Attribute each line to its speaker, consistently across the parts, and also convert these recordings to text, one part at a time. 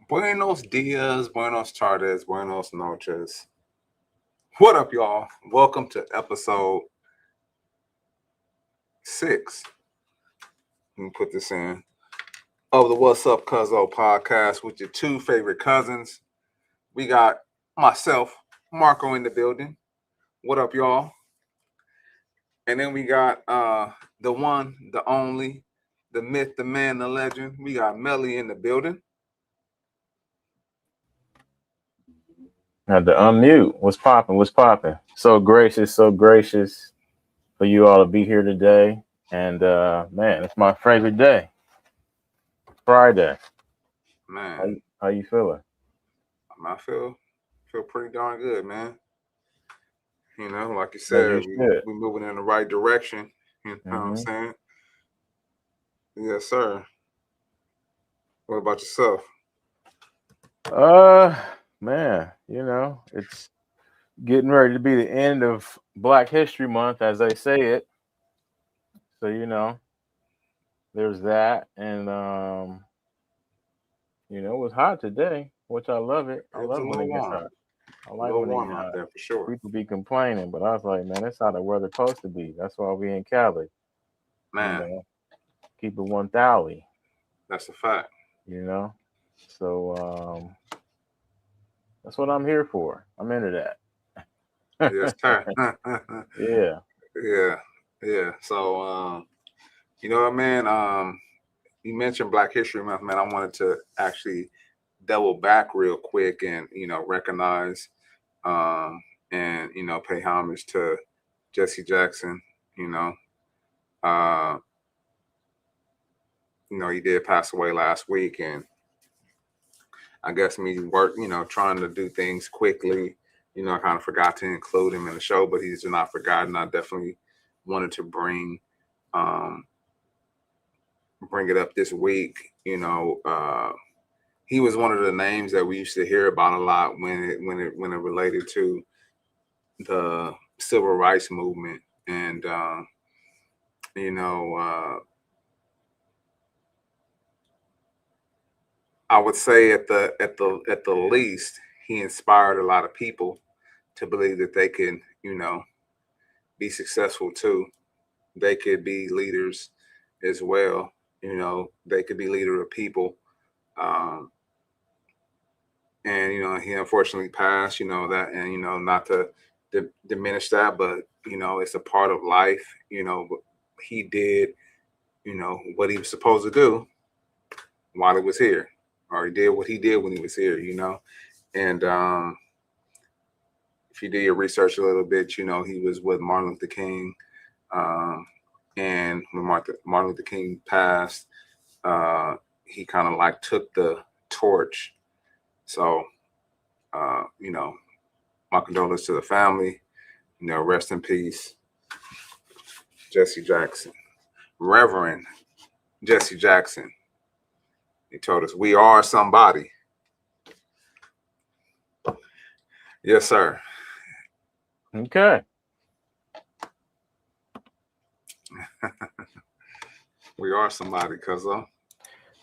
Speaker 1: Buenos dias, buenos tardes, buenos noches. What up, y'all? Welcome to episode 6. Let me put this in of the What's Up Cuzzo podcast with your two favorite cousins. We got myself, Marco, in the building. What up, y'all? And then we got the one, the only, the myth, the man, the legend. We got Melly in the building.
Speaker 2: Had to unmute. What's popping? What's popping? So gracious for you all to be here today. And man, it's my favorite day. Friday.
Speaker 1: Man,
Speaker 2: How you feeling?
Speaker 1: I feel pretty darn good, man. You know, like you
Speaker 2: As
Speaker 1: said,
Speaker 2: you should.
Speaker 1: we moving in the right direction. You know what I'm saying? Yes, sir. What about yourself?
Speaker 2: Man, it's getting ready to be the end of Black History Month, as they say it. So, there's that. And it was hot today, which I love it. I
Speaker 1: It was a
Speaker 2: love when
Speaker 1: little
Speaker 2: it gets
Speaker 1: warm.
Speaker 2: hot. I
Speaker 1: A
Speaker 2: like
Speaker 1: little
Speaker 2: when it
Speaker 1: warm
Speaker 2: gets
Speaker 1: out
Speaker 2: hot.
Speaker 1: there for sure.
Speaker 2: People be complaining, but I was like, man, that's how the weather's supposed to be. That's why we in Cali.
Speaker 1: Man,
Speaker 2: Keep it 1,000.
Speaker 1: that's a fact.
Speaker 2: So that's what I'm here for. I'm into that.
Speaker 1: Yes, sir.
Speaker 2: Yeah.
Speaker 1: Yeah. So, you know what, man? You mentioned Black History Month, man. I wanted to actually double back real quick and recognize and pay homage to Jesse Jackson. You know, uh, he did pass away last week, and I guess me trying to do things quickly. I kind of forgot to include him in the show, but he's not forgotten. I definitely wanted to bring it up this week. He was one of the names that we used to hear about a lot when it related to the civil rights movement, and I would say at the least, he inspired a lot of people to believe that they can, be successful too. They could be leaders as well. They could be leader of people. Um, and he unfortunately passed. That, and not to diminish that, but it's a part of life. But he did, what he was supposed to do while he was here, or he did what he did when he was here. And if you do your research a little bit, he was with Martin Luther King. And when Martin Luther King passed, he kind of like took the torch. So, my condolences to the family. Rest in peace, Jesse Jackson, Reverend Jesse Jackson. He told us we are somebody. Yes, sir.
Speaker 2: Okay.
Speaker 1: We are somebody, cuz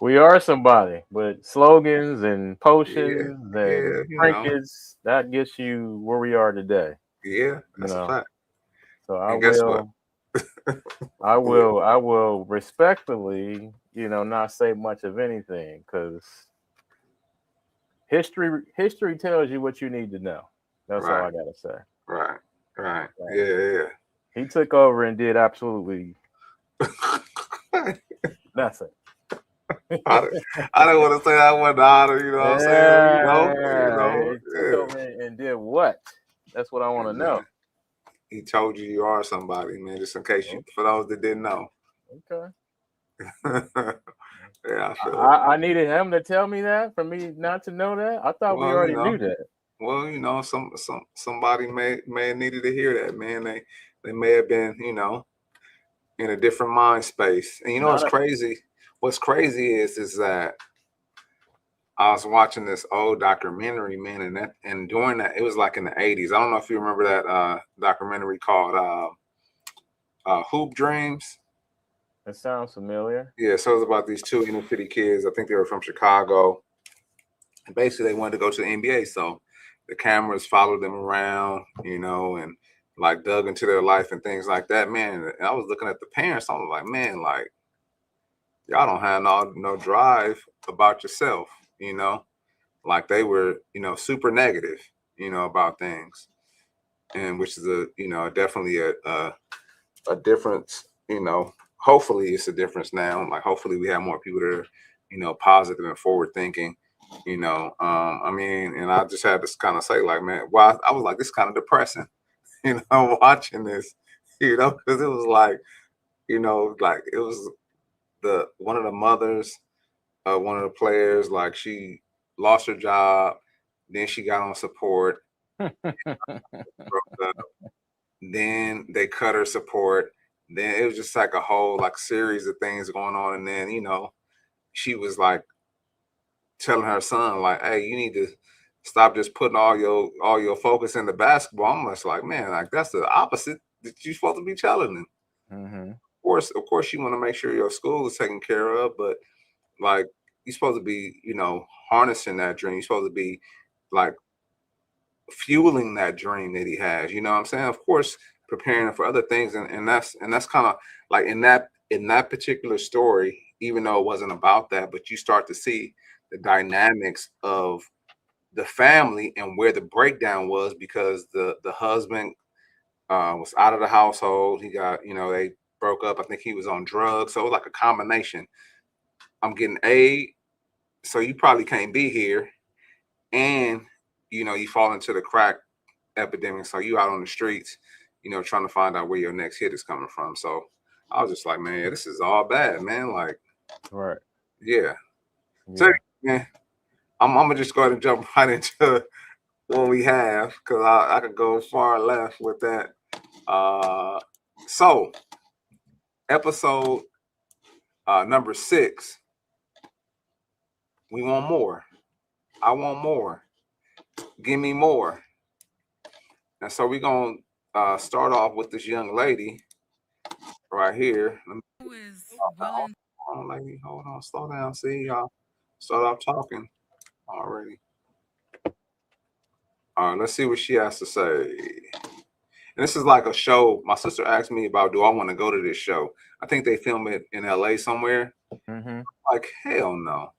Speaker 2: we are somebody, but slogans and potions and trinkets, that gets you where we are today.
Speaker 1: Yeah, that's a fact.
Speaker 2: So I will respectfully, not say much of anything, because history tells you what you need to know. That's all I gotta say.
Speaker 1: Right. Yeah.
Speaker 2: He took over and did absolutely nothing.
Speaker 1: I don't want to say I wasn't honored, what I'm saying?
Speaker 2: He took over and did what? That's what I want to know.
Speaker 1: He told you are somebody, man, just in case for those that didn't know.
Speaker 2: Okay. Yeah, I needed him to tell me that for me not to know that. I thought we already knew that.
Speaker 1: Well, somebody may have needed to hear that, man. They may have been, in a different mind space. And what's crazy? What's crazy is that I was watching this old documentary, man, and during that, it was like in the 80s. I don't know if you remember that documentary called Hoop Dreams.
Speaker 2: It sounds familiar.
Speaker 1: Yeah, so it was about these two inner city kids. I think they were from Chicago. And basically, they wanted to go to the NBA, so the cameras followed them around, and like dug into their life and things like that. Man, and I was looking at the parents. I was like, man, like y'all don't have no drive about yourself, you know. Like they were, super negative, about things, and which is definitely a difference. Hopefully it's a difference now. Like hopefully we have more people that are, positive and forward thinking. I mean, and I just had to kind of say, like, man, well, I was like, this kind of depressing, watching this, because it was like, like it was the one of the mothers, one of the players, like she lost her job, then she got on support, broke up, then they cut her support, then it was just like a whole like series of things going on, and then she was like telling her son like, hey, you need to stop just putting all your focus into basketball. I'm just like, man, like that's the opposite that you're supposed to be telling them.
Speaker 2: Mm-hmm.
Speaker 1: Of course, you want to make sure your school is taken care of, but like you're supposed to be, harnessing that dream. You're supposed to be like fueling that dream that he has. You know what I'm saying? Of course, preparing for other things, and that's kind of like in that particular story, even though it wasn't about that, but you start to see the dynamics of the family and where the breakdown was because the husband was out of the household. He got, they broke up. I think he was on drugs, so it was like a combination. I'm getting aid, so you probably can't be here, and you fall into the crack epidemic, so you out on the streets, trying to find out where your next hit is coming from. So I was just like, man, this is all bad, man. Like,
Speaker 2: Right.
Speaker 1: yeah. So,
Speaker 2: Yeah.
Speaker 1: man, I'm gonna just go ahead and jump right into what we have because I could go far left with that. Uh, so episode number 6, we want more. I want more. Give me more. And so we're gonna start off with this young lady right here.
Speaker 3: Who is willing?
Speaker 1: Hold on, lady. Hold on. Slow down. See, y'all start off talking already. All right, let's see what she has to say. And this is like a show. My sister asked me about, do I want to go to this show? I think they film it in LA somewhere.
Speaker 2: Mm-hmm.
Speaker 1: Like, hell no.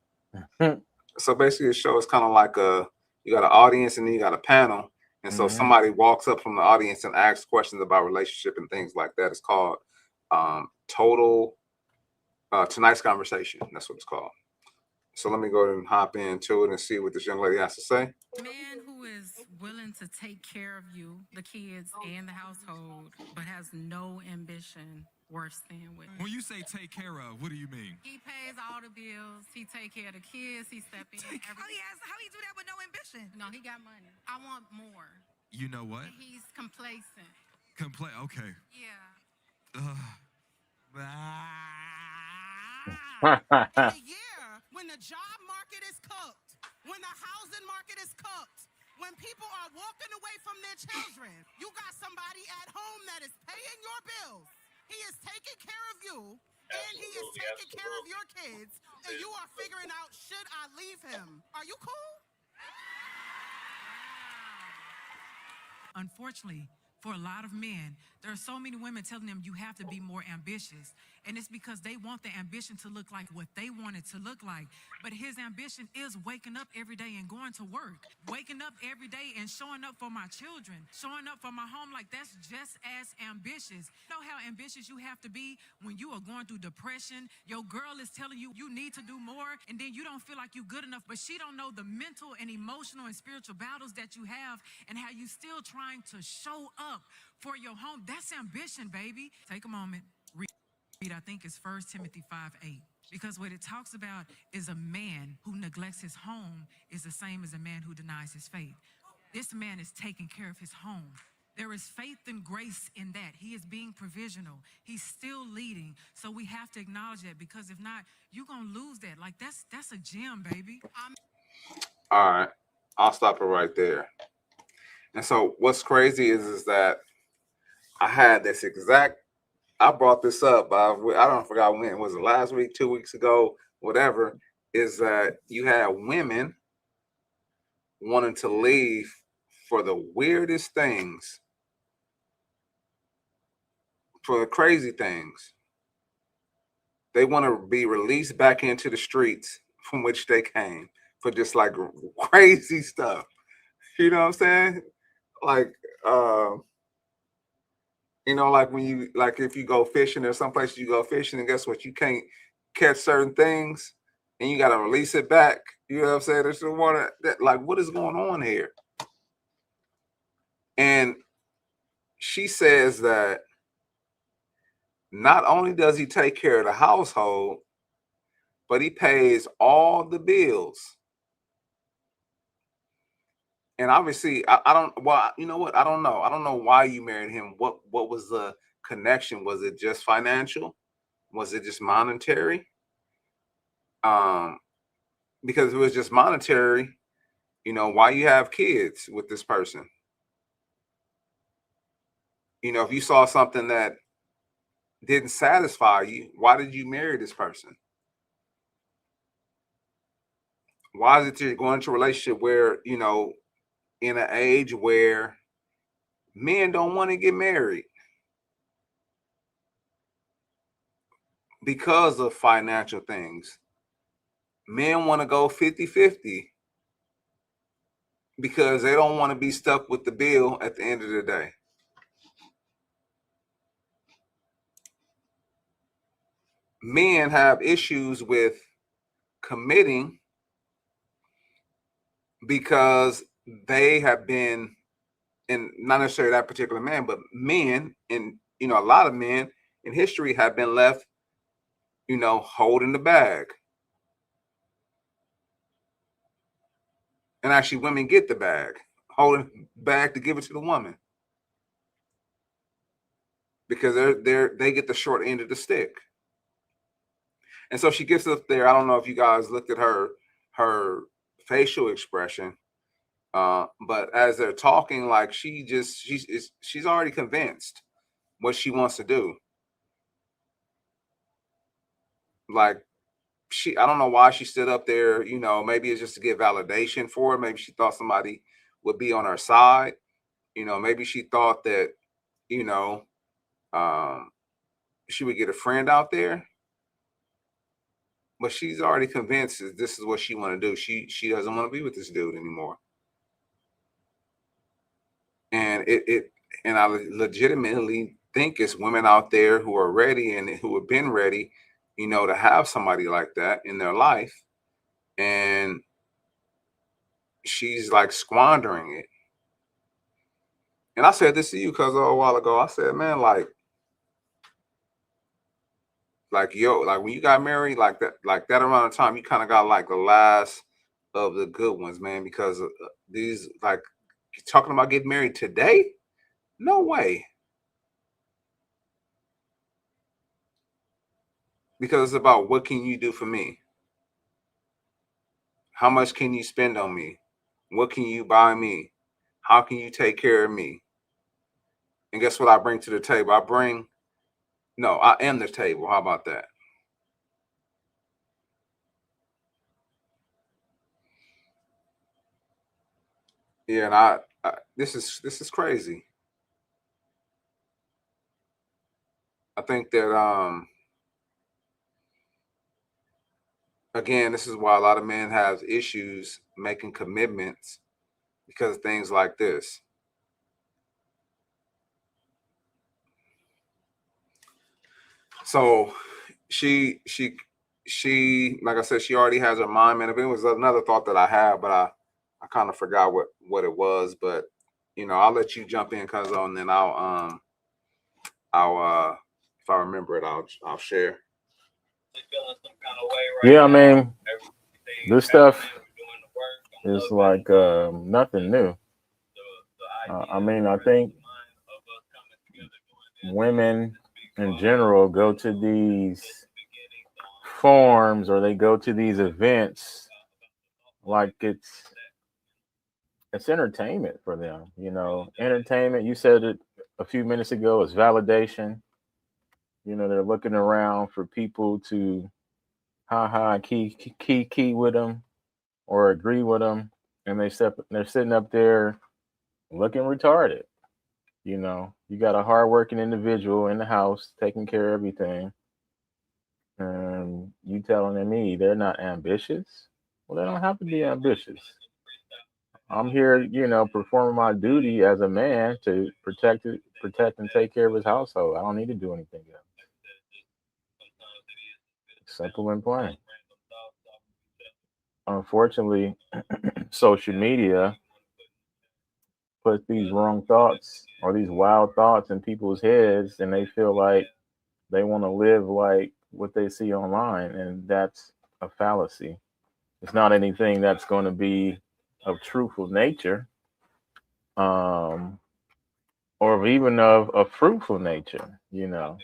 Speaker 1: So basically, the show is kind of like you got an audience and then you got a panel. And so
Speaker 2: Mm-hmm.
Speaker 1: somebody walks up from the audience and asks questions about relationship and things like that. It's called Total Tonight's Conversation. That's what it's called. So let me go ahead and hop into it and see what this young lady has to say.
Speaker 3: Man who is willing to take care of you, the kids, and the household, but has no ambition worse than with.
Speaker 4: When you say take care of, what do you mean?
Speaker 3: He pays all the bills. He take care of the kids. He step in.
Speaker 5: How he do that with no ambition?
Speaker 3: No, he got money. I want more.
Speaker 4: You know what?
Speaker 3: He's complacent.
Speaker 4: Okay.
Speaker 3: Yeah.
Speaker 5: In a year when the job market is cooked, when the housing market is cooked, when people are walking away from their children, you got somebody at home that is paying your bills. He is taking care of you, and he is taking care of your kids, and you are figuring out, should I leave him? Are you cool?
Speaker 6: Unfortunately, for a lot of men, there are so many women telling them you have to be more ambitious. And it's because they want the ambition to look like what they want it to look like. But his ambition is waking up every day and going to work. Waking up every day and showing up for my children. Showing up for my home, like that's just as ambitious. You know how ambitious you have to be when you are going through depression? Your girl is telling you you need to do more, and then you don't feel like you're good enough, but she don't know the mental and emotional and spiritual battles that you have and how you still trying to show up for your home. That's ambition, baby. Take a moment. I think it's 1 Timothy 5:8. Because what it talks about is a man who neglects his home is the same as a man who denies his faith. This man is taking care of his home. There is faith and grace in that. He is being provisional. He's still leading. So we have to acknowledge that, because if not, you're going to lose that. Like that's a gem, baby.
Speaker 1: All right. I'll stop it right there. And so what's crazy is that I had this exact, I brought this up. I don't forget when. Was it last week, 2 weeks ago, whatever? Is that you have women wanting to leave for the weirdest things, for the crazy things. They want to be released back into the streets from which they came for just like crazy stuff. You know what I'm saying? Like, like when you, like if you go fishing, there's some places you go fishing and guess what? You can't catch certain things and you got to release it back. You know what I'm saying? There's the water that, like, what is going on here? And she says that not only does he take care of the household, but he pays all the bills. And obviously, I don't. Well, you know what? I don't know. I don't know why you married him. What was the connection? Was it just financial? Was it just monetary? Because if it was just monetary, why you have kids with this person? If you saw something that didn't satisfy you, why did you marry this person? Why is it you're going into a relationship where, in an age where men don't want to get married because of financial things? Men want to go 50-50 because they don't want to be stuck with the bill at the end of the day. Men have issues with committing because they have been, and not necessarily that particular man, but men, and a lot of men in history have been left, holding the bag. And actually, women get the bag, holding the bag to give it to the woman, because they get the short end of the stick. And so she gets up there. I don't know if you guys looked at her facial expression, but as they're talking, like she's already convinced what she wants to do. Like, I don't know why she stood up there. Maybe it's just to get validation for her. Maybe she thought somebody would be on her side. Maybe she thought that, she would get a friend out there. But she's already convinced that this is what she want to do. She doesn't want to be with this dude anymore. And and I legitimately think it's women out there who are ready and who have been ready, to have somebody like that in their life. And she's like squandering it. And I said this to you because a while ago, I said, man, like when you got married, like that around the time, you kind of got like the last of the good ones, man, because these, like, talking about getting married today, no way. Because it's about, what can you do for me? How much can you spend on me? What can you buy me? How can you take care of me? And guess what I bring to the table? I am the table. How about that? Yeah, and I this is crazy. I think that again, this is why a lot of men have issues making commitments, because of things like this. So she, like I said, she already has her mind made up. It was another thought that I had, but I kind of forgot what it was. But I'll let you jump in, cuz, and then I'll if I remember it, I'll share.
Speaker 2: Yeah, I mean, this stuff is like nothing new. I mean, I think women in general go to these forums, or they go to these events like it's entertainment for them. Entertainment. You said it a few minutes ago. Is validation. They're looking around for people to key with them or agree with them. and they're sitting up there looking retarded. You got a hardworking individual in the house taking care of everything, and you telling me they're not ambitious? Well, they don't have to be ambitious. I'm here, performing my duty as a man to protect and take care of his household. I don't need to do anything else. Simple and plain. Unfortunately, social media puts these wrong thoughts or these wild thoughts in people's heads, and they feel like they want to live like what they see online, and that's a fallacy. It's not anything that's going to be of truthful nature, um, or even of a fruitful nature. You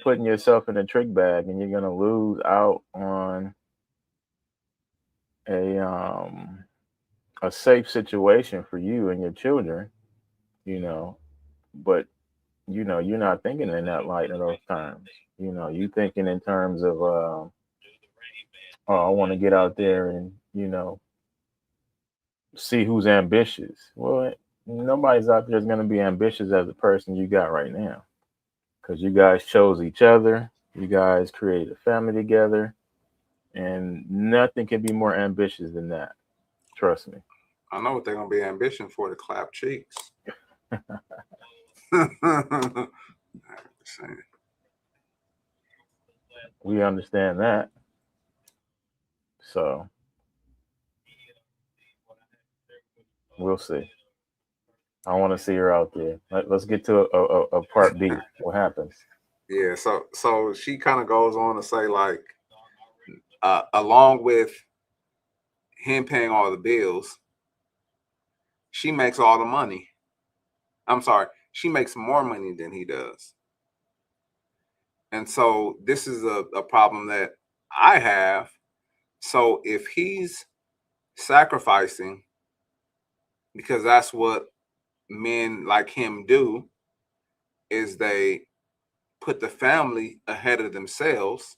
Speaker 2: putting yourself in a trick bag, and you're going to lose out on a um, a safe situation for you and your children. You know, but you're not thinking in that light in those terms. You thinking in terms of, oh, I want to get out there and see who's ambitious. Well, nobody's out there is going to be ambitious as the person you got right now, because you guys chose each other. You guys created a family together, and nothing can be more ambitious than that. Trust me.
Speaker 1: I know what they're gonna be ambition for, to clap cheeks. 100%.
Speaker 2: We understand that. So we'll see. I want to see her out there. Let's get to a part B. What happens?
Speaker 1: Yeah, so she kind of goes on to say, like, along with him paying all the bills, she makes all the money. I'm sorry, she makes more money than he does. And so this is a problem that I have. So if he's sacrificing, because that's what men like him do, is they put the family ahead of themselves.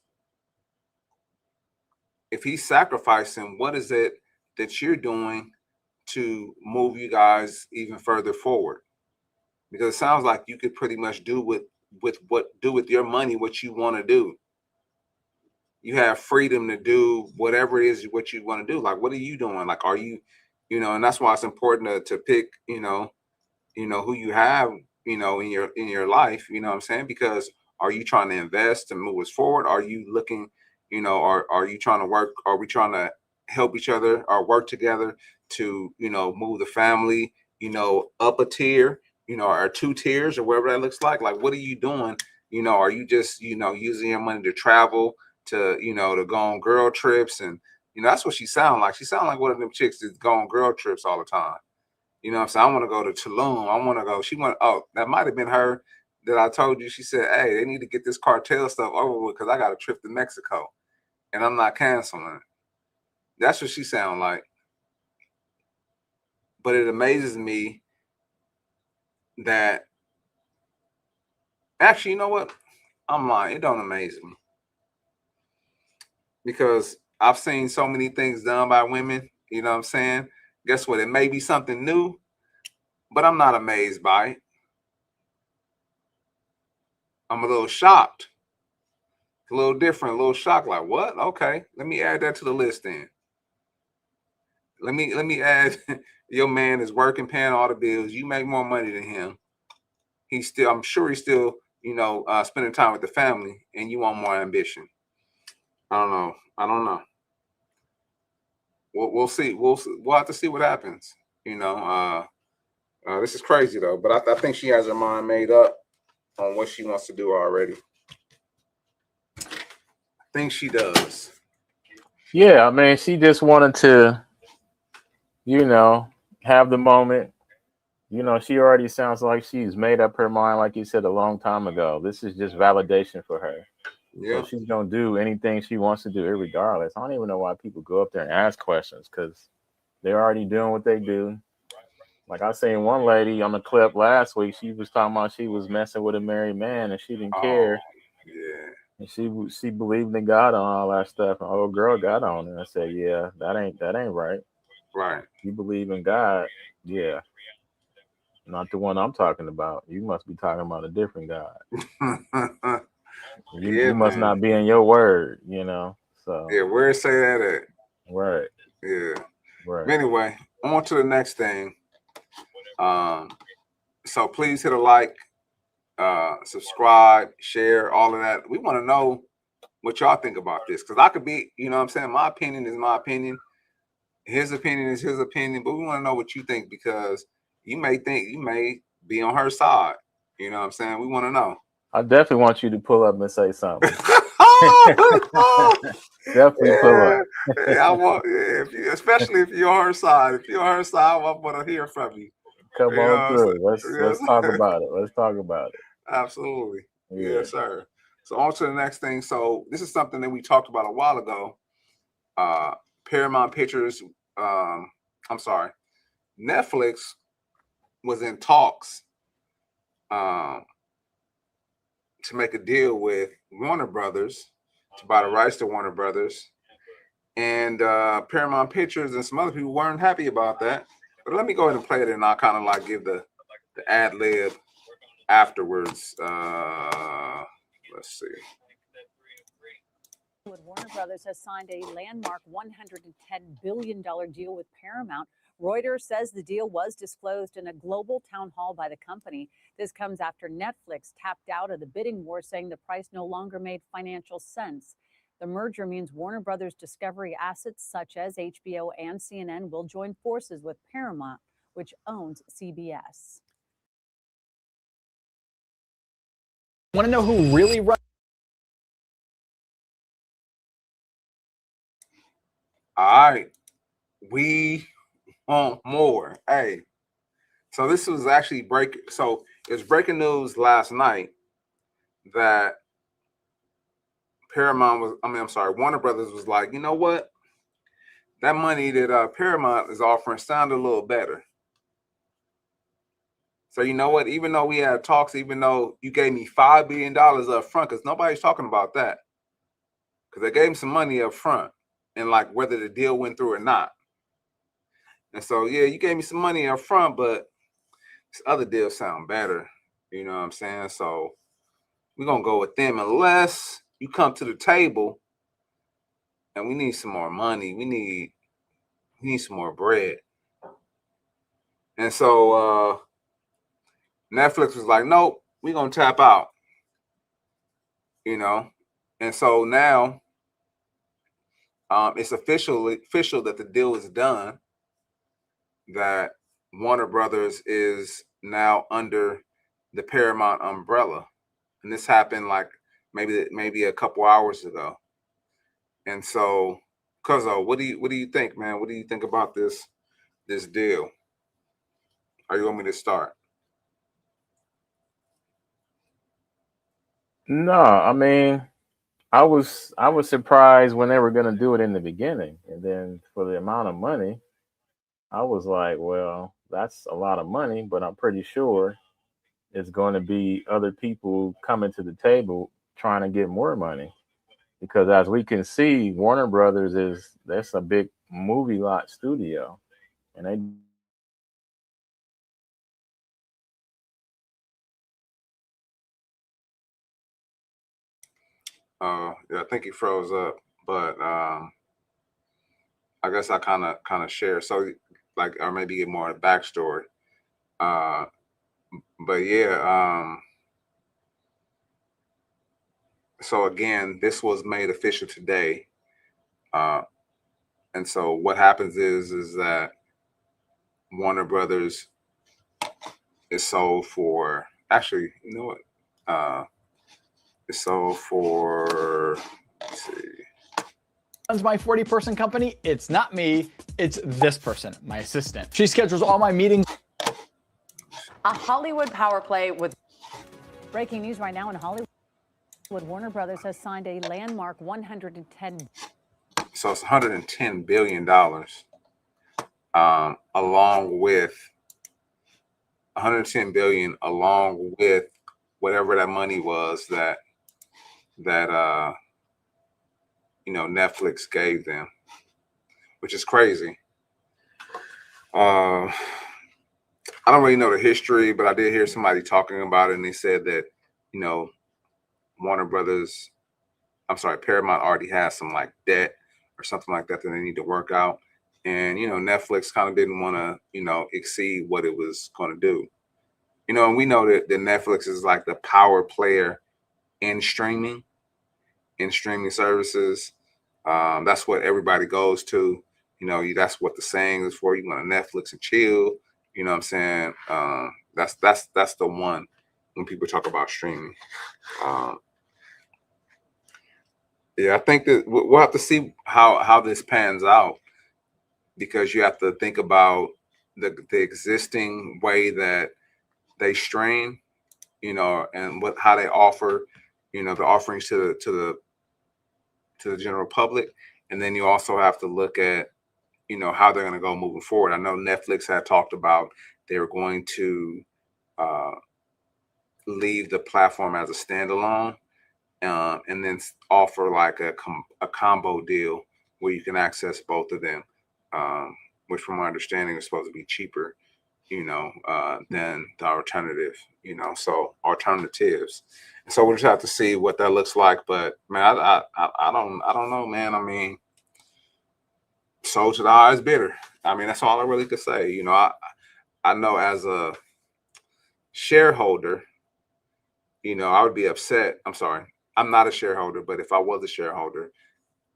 Speaker 1: If he's sacrificing, what is it that you're doing to move you guys even further forward? Because it sounds like you could pretty much do with your money what you want to do. You have freedom to do whatever it is what you want to do. Like, what are you doing? Like, are you, and that's why it's important to pick, who you have, in your life, you know what I'm saying? Because are you trying to invest to move us forward? Are you looking, are you trying to work? Are we trying to help each other or work together to, move the family, up a tier, or two tiers or whatever that looks like? Like, what are you doing? Are you just, using your money to travel, to, to go on girl trips? And, that's what she sound like. She sound like one of them chicks that go on girl trips all the time. You know what I'm saying? I want to go to Tulum. I want to go. That might have been her that I told you. She said, hey, they need to get this cartel stuff over with because I got a trip to Mexico and I'm not canceling. That's what she sound like. But it amazes me that, actually, you know what? I'm lying. It don't amaze me because I've seen so many things done by women. You know what I'm saying? Guess what? It may be something new, but I'm not amazed by it. I'm a little shocked. A little different, a little shocked. Like, what? Okay, let me add that to the list then. Let me add. Your man is working, paying all the bills. You make more money than him. I'm sure he's still, spending time with the family, and you want more ambition. I don't know. I don't know. We'll see. We'll have to see what happens. This is crazy though, but I think she has her mind made up on what she wants to do already. I think she does.
Speaker 2: Yeah, I mean, she just wanted to, you know, have the moment. She already sounds like she's made up her mind, like you said a long time ago. This is just validation for her. So
Speaker 1: Yeah.
Speaker 2: she's gonna do anything she wants to do, regardless. I don't even know why people go up there and ask questions, because they're already doing what they do. Like I seen one lady on the clip last week, she was talking about she was messing with a married man and she didn't
Speaker 1: Oh,
Speaker 2: care.
Speaker 1: yeah.
Speaker 2: And she believed in God and all that stuff. And old girl got on and I said, yeah, that ain't right.
Speaker 1: Right.
Speaker 2: You believe in God, yeah, not the one I'm talking about. You must be talking about a different God.
Speaker 1: Yeah,
Speaker 2: You must
Speaker 1: man.
Speaker 2: not be in your word, you know. So
Speaker 1: Yeah, where it say that at?
Speaker 2: right,
Speaker 1: Yeah.
Speaker 2: right.
Speaker 1: Anyway, on to the next thing. So please hit a like, subscribe, share, all of that. We want to know what y'all think about this. Because I could be, you know what I'm saying? My opinion is my opinion. His opinion is his opinion. But we want to know what you think because you may be on her side. You know what I'm saying? We want to know.
Speaker 2: I definitely want you to pull up and say something.
Speaker 1: Oh,
Speaker 2: Definitely pull
Speaker 1: yeah.
Speaker 2: up.
Speaker 1: Yeah, I want, yeah, especially if you're on her side. If you're on her side, I want to hear from you.
Speaker 2: Come
Speaker 1: You
Speaker 2: on
Speaker 1: know, so,
Speaker 2: through. Let's talk
Speaker 1: yes.
Speaker 2: about it. Let's talk about it.
Speaker 1: Absolutely.
Speaker 2: Yeah.
Speaker 1: Yes, sir. So on to the next thing. So this is something that we talked about a while ago. Paramount Pictures, I'm sorry, Netflix was in talks um, to make a deal with Warner Brothers to buy the rights to Warner Brothers. And Paramount Pictures and some other people weren't happy about that. But let me go ahead and play it and I'll kind of like give the ad lib afterwards. Let's see.
Speaker 7: Warner Brothers has signed a landmark $110 billion deal with Paramount. Reuters says the deal was disclosed in a global town hall by the company. This comes after Netflix tapped out of the bidding war, saying the price no longer made financial sense. The merger means Warner Brothers Discovery assets such as HBO and CNN will join forces with Paramount, which owns CBS.
Speaker 8: Want to know who really runs?
Speaker 1: All right. We want more. Hey. So this was actually breaking news last night that Warner Brothers was like, you know what? That money that Paramount is offering sounded a little better. So you know what? Even though we had talks, even though you gave me $5 billion up front, because nobody's talking about that, because they gave him some money up front, and like whether the deal went through or not. And so yeah, you gave me some money up front, but this other deal sound better. You know what I'm saying? So we're gonna go with them unless you come to the table and we need some more money. We need some more bread. And so Netflix was like, nope, we're gonna tap out. You know, and so now it's official that the deal is done. That Warner Brothers is now under the Paramount umbrella, and this happened like maybe a couple hours ago. And so, Cuzzo, what do you think, man? What do you think about this deal? Or you want me to start?
Speaker 2: No, I mean, I was surprised when they were gonna do it in the beginning, and then for the amount of money, I was like, well, that's a lot of money, but I'm pretty sure it's going to be other people coming to the table trying to get more money because as we can see, Warner Brothers that's a big movie lot studio, and they
Speaker 1: Yeah, I think he froze up, but I guess I kind of share. So, like, or maybe get more of the backstory. Uh, but yeah, so again, this was made official today. Uh, and so what happens is that Warner Brothers is sold for actually, you know what? It's sold for let's see.
Speaker 8: Runs my 40-person company. It's not me. It's this person, my assistant. She schedules all my meetings.
Speaker 7: A Hollywood power play with breaking news right now in Hollywood. Warner Brothers has signed a landmark 110.
Speaker 1: So it's $110 billion, along with 110 billion, along with whatever that money was that that Netflix gave them, which is crazy. I don't really know the history, but I did hear somebody talking about it, and they said that Warner Brothers, I'm sorry, Paramount already has some like debt or something like that they need to work out, and Netflix kind of didn't want to exceed what it was going to do. And we know that Netflix is like the power player in streaming services. That's what everybody goes to. That's what the saying is for. You want to Netflix and chill. You know what I'm saying? That's the one when people talk about streaming. Yeah, I think that we'll have to see how this pans out, because you have to think about the existing way that they stream, and how they offer, the offerings to the general public, and then you also have to look at how they're going to go moving forward. I know Netflix had talked about they were going to leave the platform as a standalone, and then offer like a combo deal where you can access both of them, which from my understanding is supposed to be cheaper, than the alternative, so alternatives. And so we'll just have to see what that looks like. But man, I don't know, man. I mean, sold to the highest bidder. I mean, that's all I really could say. I know as a shareholder, I would be upset. I'm sorry, I'm not a shareholder, but if I was a shareholder,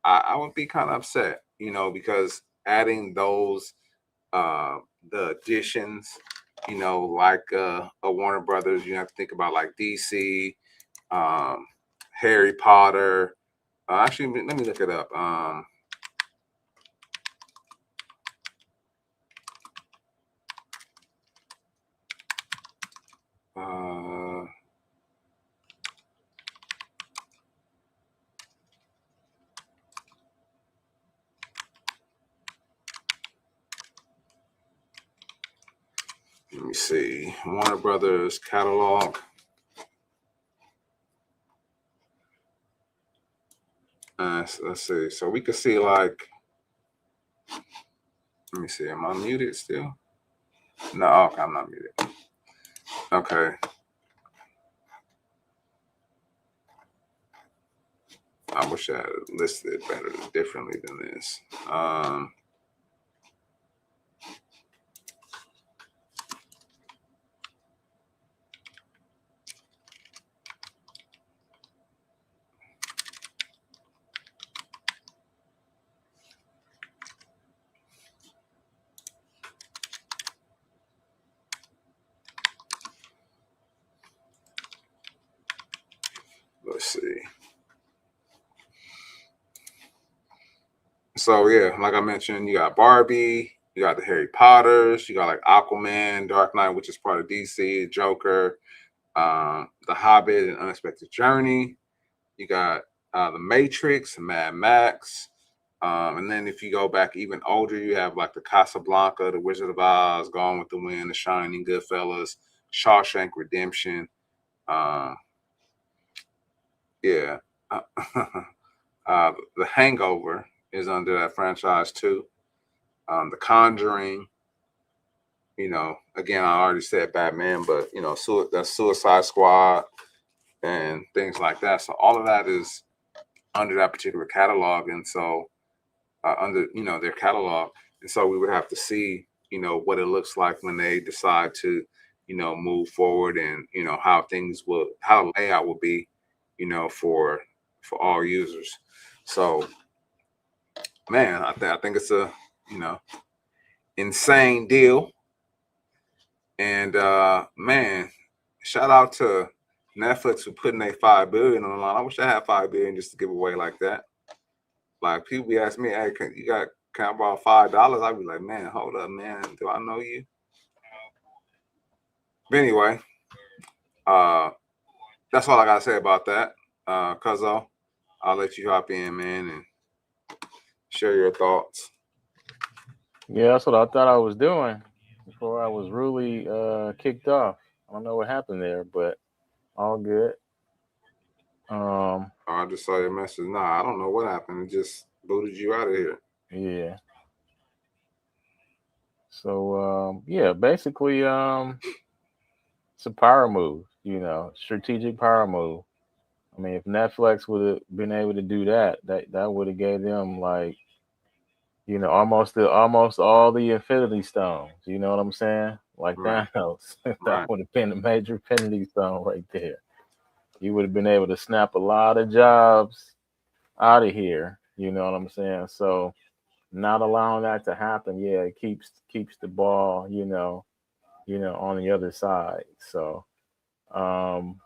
Speaker 1: I would be kind of upset, because adding those the additions, like a Warner Brothers, you have to think about like DC, Harry Potter. Actually, let me look it up. Let me see. Warner Brothers catalog. Let's see. So we could see like, let me see. Am I muted still? No, okay, I'm not muted. Okay. I wish I had listed it better, differently than this. Let's see. So yeah, like I mentioned, you got Barbie, you got the Harry Potters, you got like Aquaman, Dark Knight, which is part of DC, Joker, The Hobbit, and Unexpected Journey. You got The Matrix, Mad Max, and then if you go back even older, you have like the Casablanca, The Wizard of Oz, Gone with the Wind, The Shining, Goodfellas, Shawshank Redemption. Yeah. The Hangover is under that franchise too. The Conjuring, again, I already said Batman, but that's Suicide Squad and things like that. So all of that is under that particular catalog, and so under their catalog, and so we would have to see what it looks like when they decide to move forward, and how the layout will be, for all users. So man, I think it's a insane deal. And man, shout out to Netflix for putting a $5 billion on the line. I wish I had $5 billion just to give away like that. Like people be asking me, "Hey, can I borrow $5?" I'd be like, "Man, hold up, man. Do I know you?" But anyway, that's all I gotta say about that. Cuzzo, I'll let you hop in, man, and share your thoughts.
Speaker 2: Yeah, that's what I thought I was doing before I was really kicked off. I don't know what happened there, but all good.
Speaker 1: I just saw your message. Nah, I don't know what happened. It just booted you out of here.
Speaker 2: Yeah. So yeah, basically it's a power move, strategic power move. I mean, if Netflix would have been able to do that, that would have gave them like, almost all the Infinity Stones. You know what I'm saying? Like
Speaker 1: Right.
Speaker 2: Thanos. That
Speaker 1: Right.
Speaker 2: would have been a major Infinity Stone right there. You would have been able to snap a lot of jobs out of here. You know what I'm saying? So not allowing that to happen, yeah, it keeps the ball, on the other side. So um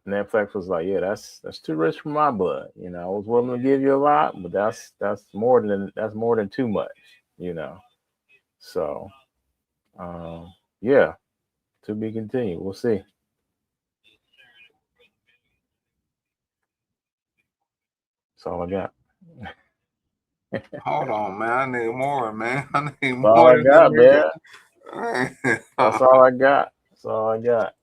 Speaker 2: Netflix was like, yeah, that's too rich for my blood. I was willing to give you a lot, but that's more than too much. So yeah, to be continued. We'll see. That's all I got.
Speaker 1: Hold on, man. I need more, man. I need
Speaker 2: That's all
Speaker 1: more
Speaker 2: I
Speaker 1: than the
Speaker 2: got, man.
Speaker 1: nigga.
Speaker 2: That's all I got. That's all I got.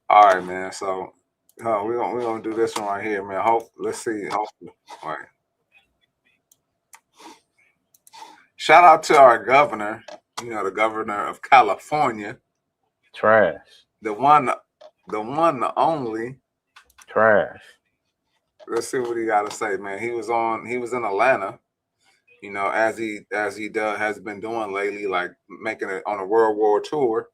Speaker 1: All right, man. So we're gonna do this one right here, man. Let's see. Hopefully. All right. Shout out to our governor, the governor of California,
Speaker 2: Trash.
Speaker 1: the one, the only.
Speaker 2: Trash.
Speaker 1: Let's see what he got to say, man. He was in Atlanta, as he has been doing lately, like making it on a World War tour,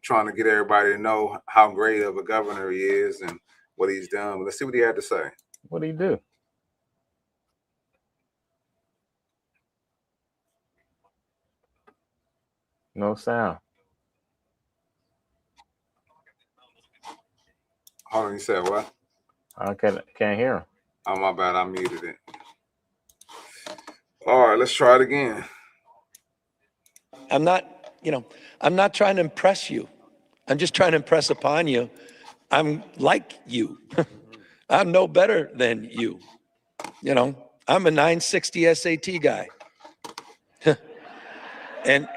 Speaker 1: trying to get everybody to know how great of a governor he is and what he's done. But let's see what he had to say.
Speaker 2: What do you do? No sound.
Speaker 1: Hold on, you said what?
Speaker 2: I can't hear him.
Speaker 1: Oh, my bad. I muted it. All right, let's try it again.
Speaker 9: I'm not trying to impress you. I'm just trying to impress upon you. I'm like you. I'm no better than you. I'm a 960 SAT guy. and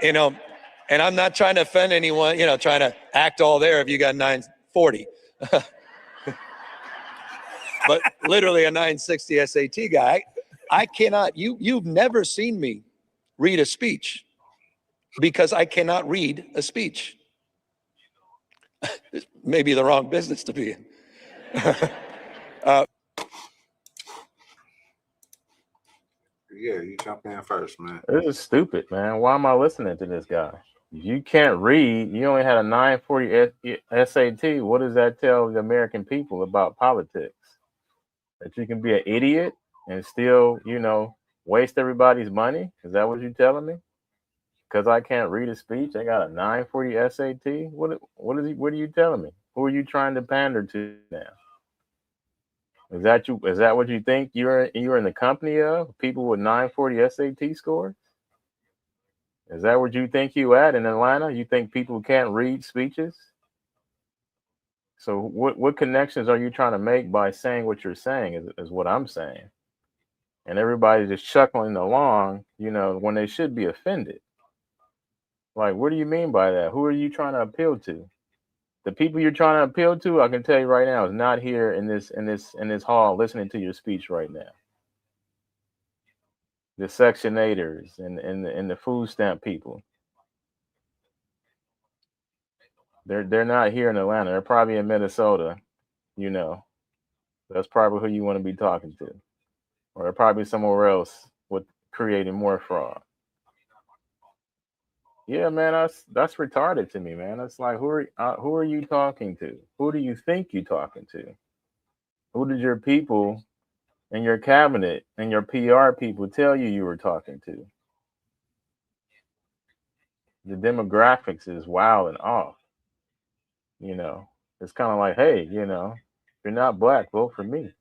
Speaker 9: I'm not trying to offend anyone, trying to act all there if you got 940. But literally a 960 SAT guy. I cannot, you've never seen me read a speech because I cannot read a speech. Maybe the wrong business to be in.
Speaker 1: Yeah, you jump in first, man.
Speaker 2: This is stupid, man. Why am I listening to this guy? You can't read. You only had a 940 SAT. What does that tell the American people about politics? That you can be an idiot and still, waste everybody's money? Is that what you're telling me? Because I can't read a speech, I got a 940 SAT. What are you telling me? Who are you trying to pander to now? Is that what you think you're in the company of? People with 940 SAT scores? Is that what you think you at in Atlanta? You think people can't read speeches? So what connections are you trying to make by saying what you're saying is what I'm saying. And everybody's just chuckling along, when they should be offended. Like, what do you mean by that? Who are you trying to appeal to? The people you're trying to appeal to, I can tell you right now, is not here in this hall listening to your speech right now. The Section 8ers and the food stamp people. They're not here in Atlanta. They're probably in Minnesota. That's probably who you want to be talking to, or they're probably somewhere else with creating more fraud. Yeah, man, that's retarded to me, man. It's like who are you talking to? Who do you think you're talking to? Who did your people and your cabinet and your PR people tell you were talking to? The demographics is wild and off. It's kind of like, hey, if you're not black, vote for me.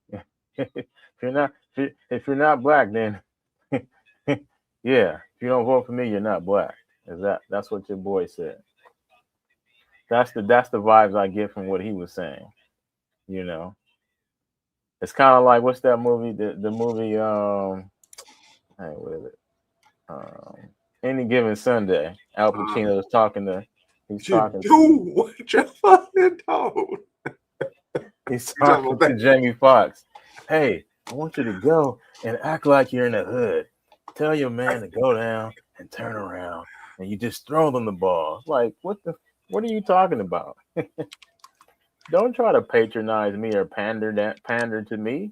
Speaker 2: if you're not black, then yeah, if you don't vote for me, you're not black. That's what your boy said. That's the vibes I get from what he was saying. It's kind of like what's that movie? The movie hey, what is it? Any Given Sunday. Al Pacino is talking to. He's
Speaker 1: You
Speaker 2: talking.
Speaker 1: do what you're fucking told.
Speaker 2: He's
Speaker 1: You talking
Speaker 2: talking
Speaker 1: about
Speaker 2: to
Speaker 1: that?
Speaker 2: Jamie Foxx. Hey, I want you to go and act like you're in the hood. Tell your man to go down and turn around, and you just throw them the ball. Like, what are you talking about? Don't try to patronize me or pander to me.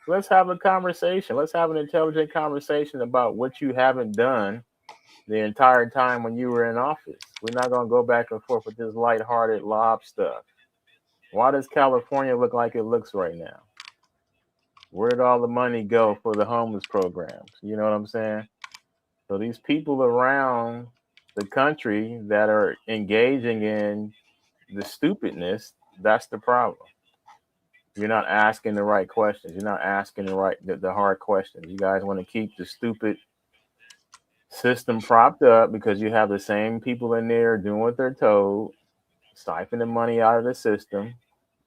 Speaker 2: Let's have a conversation. Let's have an intelligent conversation about what you haven't done the entire time when you were in office. We're not going to go back and forth with this lighthearted lob stuff. Why does California look like it looks right now? Where did all the money go for the homeless programs? You know what I'm saying? So these people around the country that are engaging in the stupidness, that's the problem. You're not asking the right questions. You're not asking the hard questions. You guys want to keep the stupid system propped up because you have the same people in there doing what they're told, siphoning money out of the system,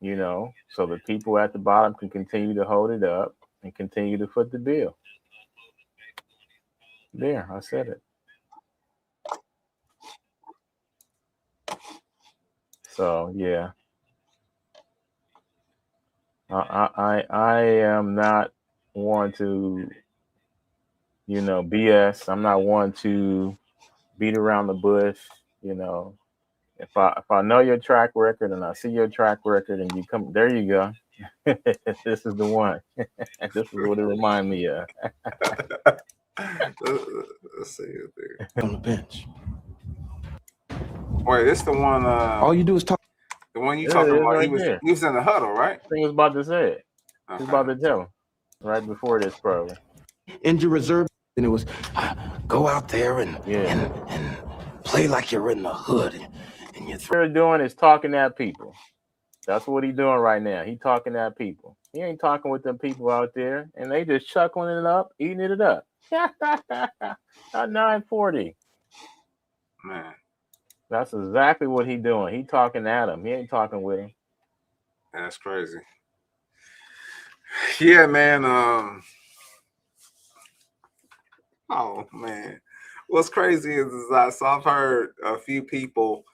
Speaker 2: so the people at the bottom can continue to hold it up and continue to foot the bill. There, I said it. So yeah, I am not one to BS. I'm not one to beat around the bush. If I know your track record and I see your track record and you come, there you go. This is the one. This is what it reminds me of.
Speaker 1: Let's see it there.
Speaker 10: On the bench.
Speaker 1: Wait, this the one.
Speaker 10: All you do is talk.
Speaker 1: The one you
Speaker 2: There
Speaker 1: talking
Speaker 2: it is
Speaker 1: about?
Speaker 2: right
Speaker 1: He was
Speaker 2: there.
Speaker 1: in the huddle, right?
Speaker 2: I was about to say it. He was about
Speaker 1: Okay.
Speaker 2: to tell him right before this program.
Speaker 10: Injury reserve, and it was go out there and play like you're in the hood, and you
Speaker 2: What they're doing is talking at people. That's what he's doing right now. He talking at people. He ain't talking with them people out there, and they just chuckling it up, eating it up. At 9:40.
Speaker 1: Man,
Speaker 2: That's exactly what he doing. He talking at him. He ain't talking with him.
Speaker 1: that's crazy. Yeah, man. Oh man, what's crazy is so I've heard a few people,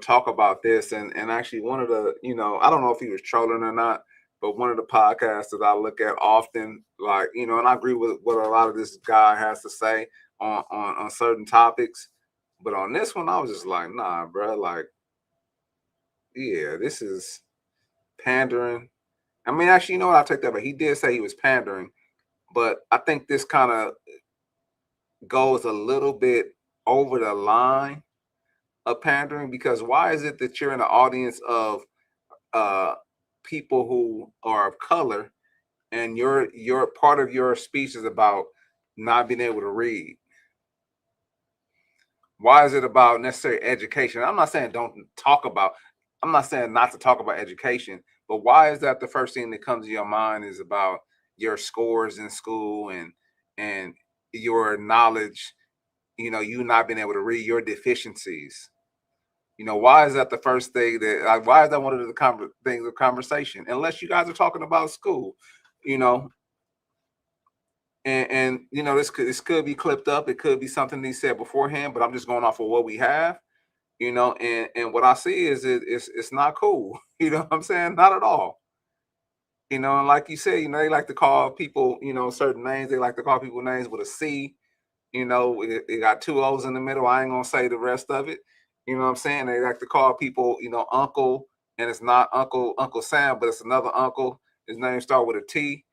Speaker 1: talk about this, and actually one of the, I don't know if he was trolling or not, but one of the podcasts that I look at often, like, and I agree with what a lot of this guy has to say on certain topics, but on this one, I was just like, nah, bro, like, yeah, this is pandering. I mean, actually, you know what? I'll take that, but he did say he was pandering, but I think this kind of goes a little bit over the line of pandering, because why is it that you're in an audience of people who are of color and your part of your speech is about not being able to read? Why is it about necessary education? I'm not saying I'm not saying not to talk about education, but why is that the first thing that comes to your mind is about your scores in school and your knowledge, you not being able to read, your deficiencies? Why is that the first thing why is that one of the things of conversation? Unless you guys are talking about school, and this could be clipped up. It could be something he said beforehand, but I'm just going off of what we have, and what I see is it's not cool. You know what I'm saying? Not at all. And like you said, they like to call people, certain names. They like to call people names with a C. It got two O's in the middle. I ain't gonna say the rest of it. You know what I'm saying? They like to call people, uncle, and it's not Uncle Sam, but it's another uncle. His name starts with a T,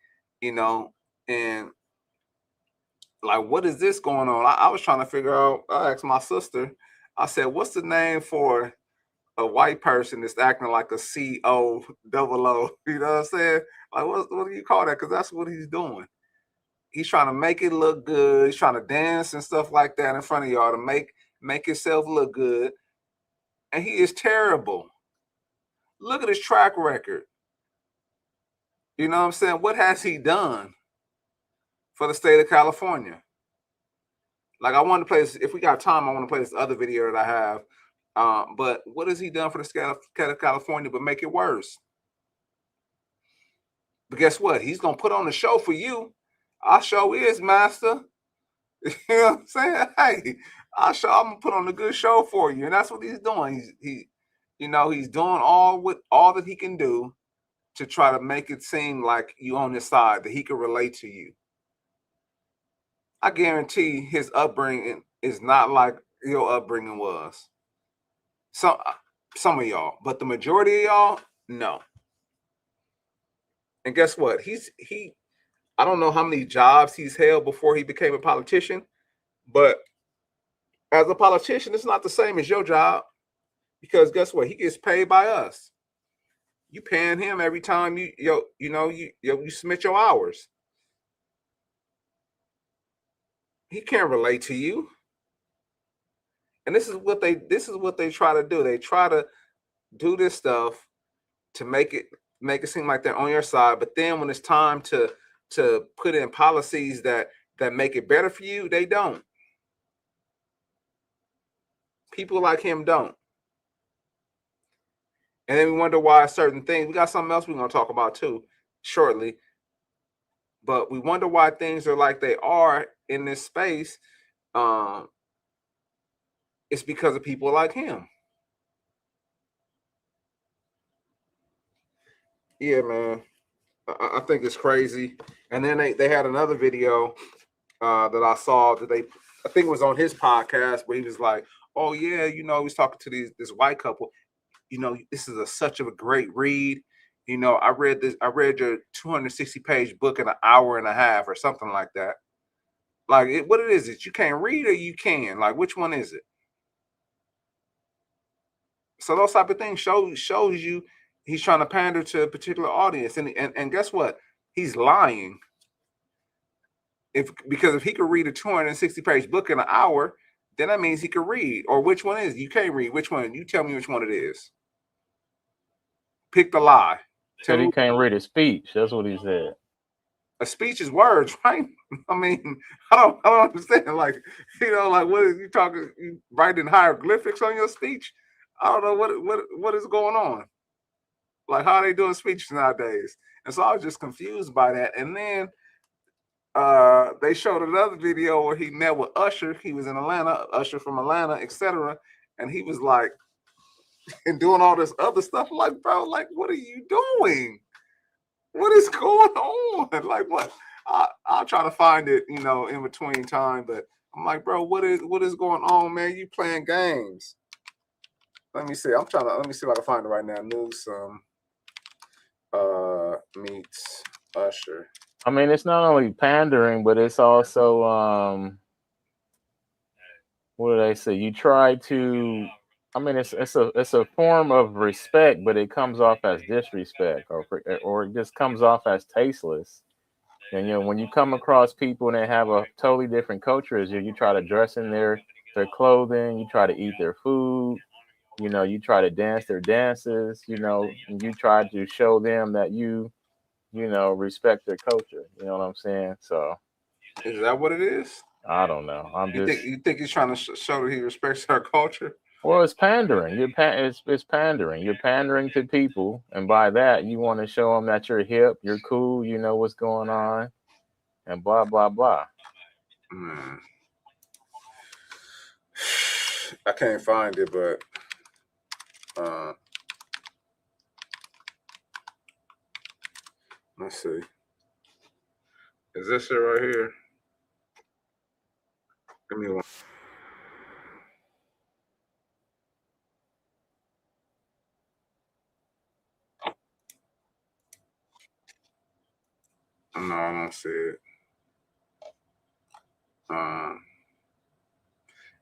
Speaker 1: and like, what is this going on? I was trying to figure out. I asked my sister, I said, what's the name for a white person that's acting like a C-O double O? You know what I'm saying? Like, what do you call that? Because that's what he's doing. He's trying to make it look good. He's trying to dance and stuff like that in front of y'all to make himself look good. And he is terrible. Look at his track record. You know what I'm saying? What has he done for the state of California? Like, I want to play this, if we got time, I want to play this other video that I have. But what has he done for the state of California but make it worse? But guess what? He's going to put on a show for you. Our show is, master. You know what I'm saying? Hey, I'm gonna put on a good show for you, and that's what he's doing. He's doing all that he can do to try to make it seem like you on his side, that he could relate to you. I guarantee his upbringing is not like your upbringing was. Some of y'all, but the majority of y'all, no. And guess what? I don't know how many jobs he's held before he became a politician, but as a politician, it's not the same as your job, because guess what? He gets paid by us. You paying him every time you submit your hours. He can't relate to you. And this is what they try to do. They try to do this stuff to make it seem like they're on your side, but then when it's time to put in policies that make it better for you, they don't. People like him don't. And then we wonder why certain things, we got something else we're going to talk about too shortly, but we wonder why things are like they are in this space. It's because of people like him. Yeah, man. I think it's crazy. And then they had another video that I saw that I think it was on his podcast, where he was like, oh yeah, he was talking to this white couple. This is such a great read. I read your 260-page book in an hour and a half or something like that. Like, what it is it you can't read or you can? Like, which one is it? So those type of things shows you he's trying to pander to a particular audience. And guess what? He's lying. Because if he could read a 260-page book in an hour, then that means he could read. Or which one is it? You can't read. Which one? You tell me which one it is. Pick the lie.
Speaker 2: Said he can't read a speech. That's what he said.
Speaker 1: A speech is words, right? I mean, I don't understand. Like, like, what is you talking? You writing hieroglyphics on your speech? I don't know what is going on. Like, how are they doing speeches nowadays? And so I was just confused by that. And then they showed another video where he met with Usher. He was in Atlanta, Usher from Atlanta, etc. And he was like, and doing all this other stuff. I'm like, bro, like, what are you doing? What is going on? Like, what? I'll try to find it, in between time. But I'm like, bro, what is going on, man? You playing games? Let me see. Let me see if I can find it right now. Newsom meets Usher.
Speaker 2: I mean, it's not only pandering, but it's also what do they say? You try to. I mean, it's a form of respect, but it comes off as disrespect, or it just comes off as tasteless. And when you come across people and they have a totally different culture as you try to dress in their clothing, you try to eat their food, you try to dance their dances, and you try to show them that you respect their culture. You know what I'm saying? So,
Speaker 1: is that what it is?
Speaker 2: I don't know.
Speaker 1: You think he's trying to show that he respects our culture?
Speaker 2: Well, it's pandering. It's pandering. You're pandering to people, and by that, you want to show them that you're hip, you're cool, you know what's going on, and blah blah blah.
Speaker 1: I can't find it, but let's see. Is this it right here? Give me one. No, I don't see it.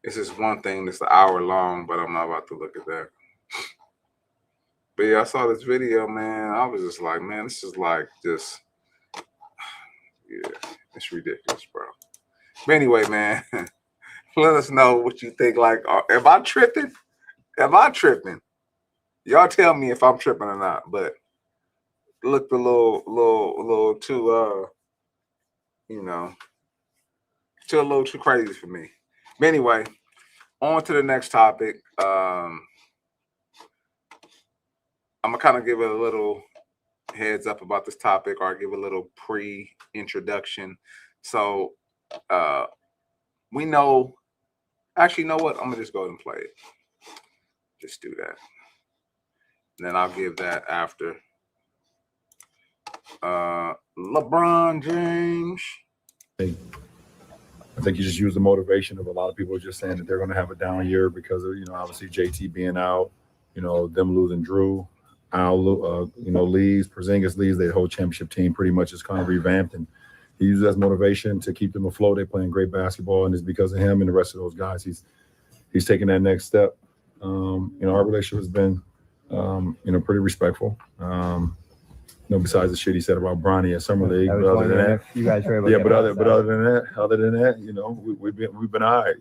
Speaker 1: It's just one thing that's an hour long, but I'm not about to look at that. But yeah, I saw this video, man. I was just like, man, this is like just, yeah, it's ridiculous, bro. But anyway, man, let us know what you think. Like, am I tripping? Am I tripping? Y'all tell me if I'm tripping or not. But it looked a little too, a little too crazy for me. But anyway, on to the next topic. I'm gonna kind of give it a little heads up about this topic, or give a little pre-introduction. So we know, actually, you know what? I'm gonna just go ahead and play it. Just do that. And then I'll give that after. LeBron James.
Speaker 11: I think you just use the motivation of a lot of people just saying that they're going to have a down year because of, obviously JT being out, them losing Drew, Al, leaves, Porzingis leaves, their whole championship team pretty much is kind of revamped, and he uses that as motivation to keep them afloat. They're playing great basketball, and it's because of him and the rest of those guys. He's taking that next step. Our relationship has been, pretty respectful. Besides the shit he said about Bronny at Summer League, but other than that,
Speaker 12: you guys were able
Speaker 11: yeah,
Speaker 12: to
Speaker 11: but other than that, we've been all right,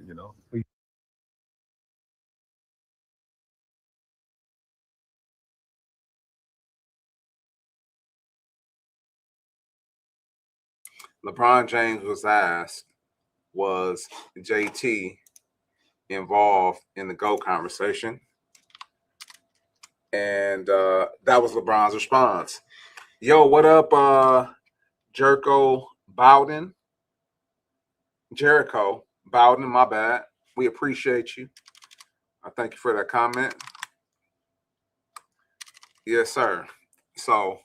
Speaker 1: LeBron James was asked, was JT involved in the GOAT conversation? And that was LeBron's response. Yo, what up, Jericho Bowden? Jericho Bowden, my bad. We appreciate you. I thank you for that comment. Yes, sir. So,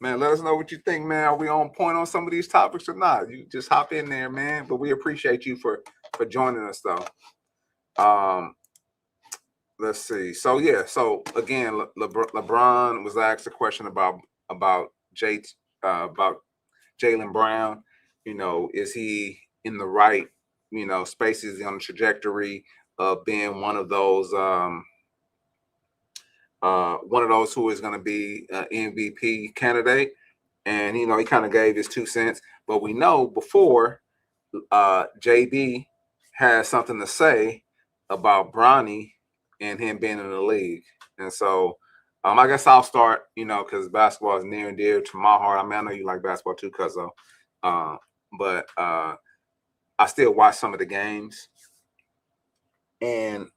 Speaker 1: man, let us know what you think, man. Are we on point on some of these topics or not? You just hop in there, man. But we appreciate you for joining us, though. Let's see. So yeah. So again, LeBron was asked a question about Jaylen Brown. Is he in the right space? Is he on the trajectory of being one of those who is going to be an MVP candidate? And he kind of gave his 2 cents. But we know before JB has something to say about Bronny and him being in the league. And so I guess I'll start, because basketball is near and dear to my heart. I mean, I know you like basketball too, Cuzzo. But I still watch some of the games. And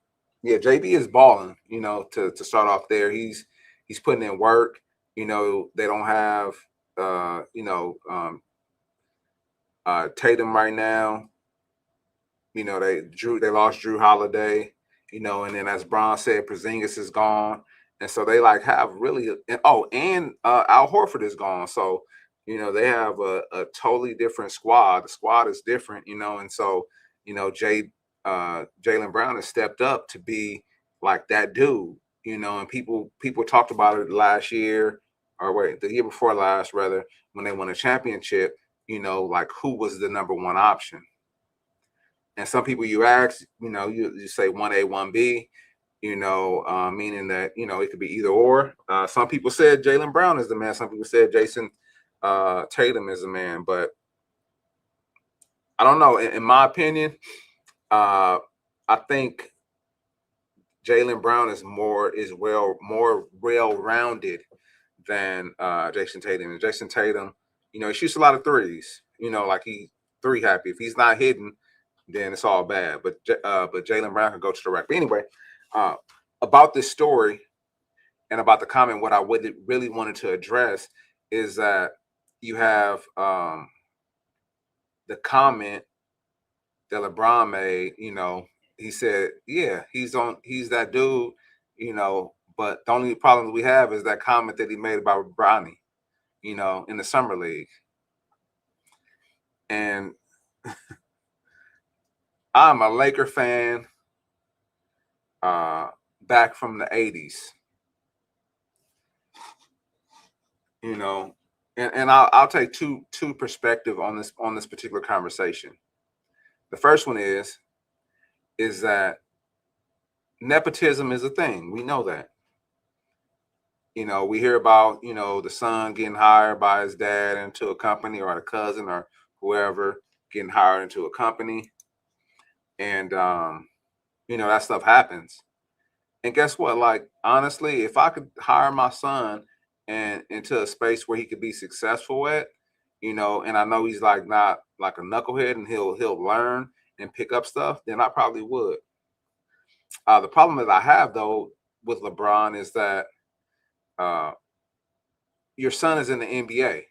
Speaker 1: yeah, JB is balling, to start off there. He's putting in work. They don't have Tatum right now. They lost Drew Holiday, and then as Bron said, Porzingis is gone. And so they have really, and Al Horford is gone. So, they have a totally different squad. The squad is different, and so, Jaylen Brown has stepped up to be like that dude, and people talked about it last year, the year before last, rather, when they won a championship, who was the number one option. And some people you ask, you say 1A, 1B, meaning that, it could be either or. Some people said Jaylen Brown is the man. Some people said Jason Tatum is the man. But I don't know. In my opinion, I think Jaylen Brown is more well-rounded than Jason Tatum. And Jason Tatum, he shoots a lot of threes. He's three happy. If he's not hitting, then it's all bad. But Jaylen Brown can go to the rack. But anyway, about this story and about the comment, what I really wanted to address is that you have the comment that LeBron made. He said, yeah, he's that dude, but the only problem we have is that comment that he made about Bronny, in the Summer League. And I'm a Laker fan back from the 80s, and I'll take two perspective on this particular conversation. The first one is that nepotism is a thing. We know that. We hear about, the son getting hired by his dad into a company, or a cousin or whoever getting hired into a company. And, that stuff happens. And guess what? Honestly, if I could hire my son and into a space where he could be successful at, and I know he's not like a knucklehead and he'll learn and pick up stuff, then I probably would. The problem that I have, though, with LeBron is that your son is in the NBA.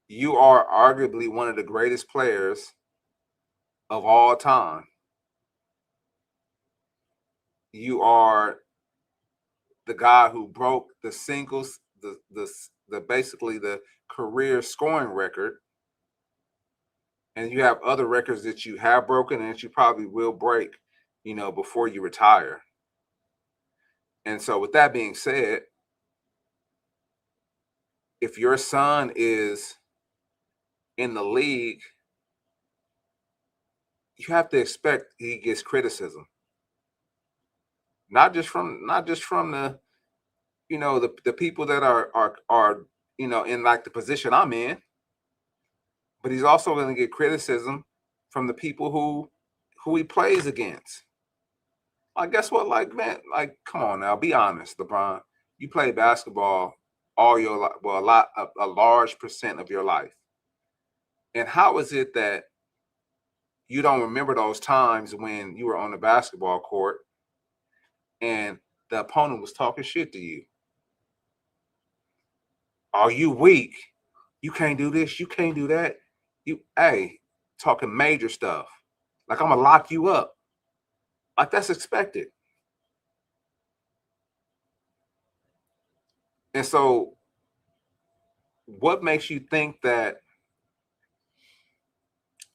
Speaker 1: You are arguably one of the greatest players of all time. You are the guy who broke the basically the career scoring record, and you have other records that you have broken and that you probably will break, before you retire. And so, with that being said, if your son is in the league, you have to expect he gets criticism, not just from the the people that are in like the position I'm in, but he's also going to get criticism from the people who he plays against. Like, guess what? Like, man, like, come on now, be honest, LeBron. You play basketball all your life, well, a large percent of your life. And how is it that you don't remember those times when you were on the basketball court and the opponent was talking shit to you? Are you weak? You can't do this. You can't do that. Talking major stuff. Like, I'm gonna lock you up. Like, that's expected. And so, what makes you think that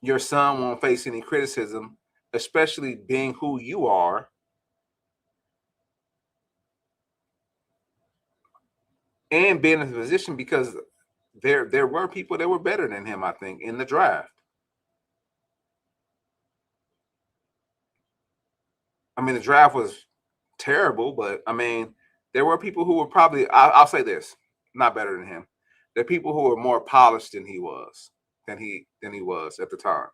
Speaker 1: your son won't face any criticism, especially being who you are, and being in a position? Because there were people that were better than him, I think, in the draft. I mean, the draft was terrible, but I mean, there were people who were probably, I'll say this, not better than him. There are people who were more polished than he was, than he was at the time.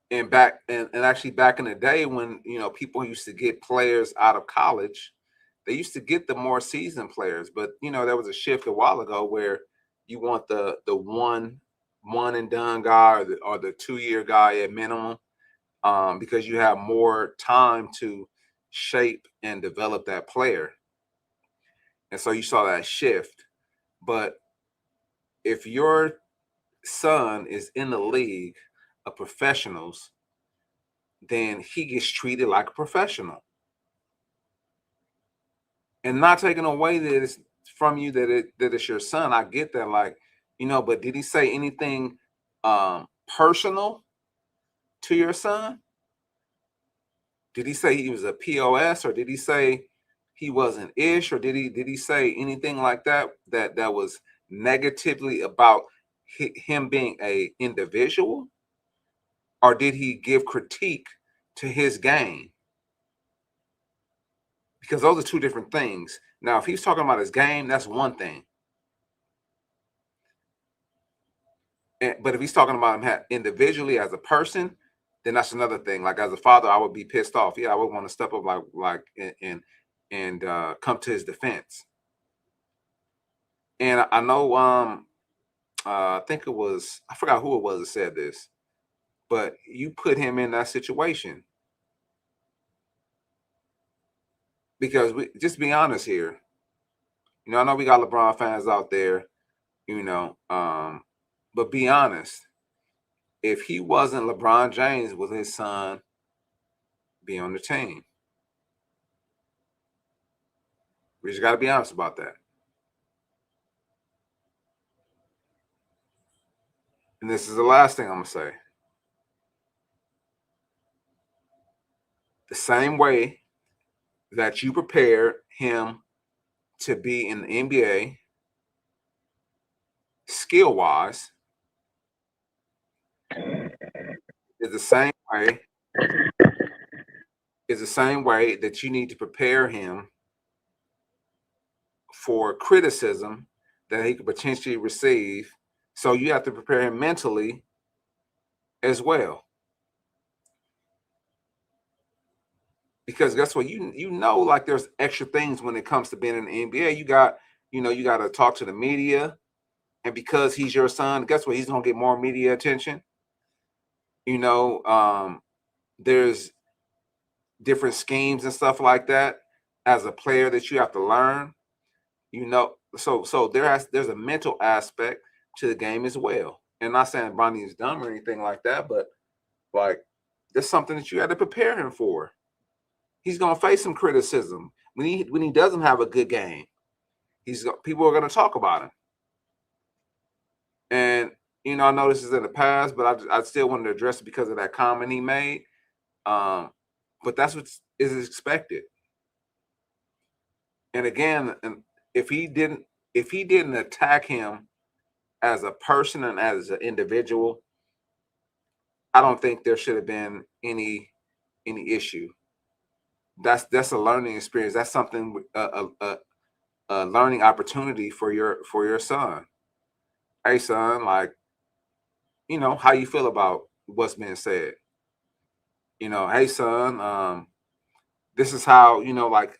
Speaker 1: And actually back in the day when people used to get players out of college, they used to get the more seasoned players. But there was a shift a while ago where you want the one and done guy or the 2-year guy at minimum, because you have more time to shape and develop that player. And so you saw that shift. But if your son is in the league of professionals, then he gets treated like a professional. And not taking away that it's from you that it's your son. I get that, like, but did he say anything personal to your son? Did he say he was a POS, or did he say he wasn't ish, or did he say anything like that was negatively about him being a individual? Or did he give critique to his game? Because those are two different things. Now, if he's talking about his game, that's one thing. But if he's talking about him individually as a person, then that's another thing. Like, as a father, I would be pissed off. Yeah, I would want to step up and come to his defense. And I know, I think it was, I forgot who it was that said this, but you put him in that situation. Because just be honest here. I know we got LeBron fans out there, but be honest. If he wasn't LeBron James, would his son be on the team? We just got to be honest about that. And this is the last thing I'm going to say. The same way that you prepared him to be in the NBA skill-wise is the same way that you need to prepare him for criticism that he could potentially receive. So you have to prepare him mentally as well. Because guess what? Like, there's extra things when it comes to being in the NBA. You got to talk to the media. And because he's your son, guess what? He's going to get more media attention. There's different schemes and stuff like that as a player that you have to learn. So there's a mental aspect to the game as well. And not saying Bronny is dumb or anything like that, but like, there's something that you had to prepare him for. He's going to face some criticism when he doesn't have a good game, people are going to talk about him. And you know, I know this is in the past, but I still wanted to address it because of that comment he made. But that's what is expected. And again, if he didn't attack him as a person and as an individual, I don't think there should have been any issue. That's a learning experience. That's something a learning opportunity for your son. Hey son, like, you know, how you feel about what's being said? You know, hey son, this is how, you know, like,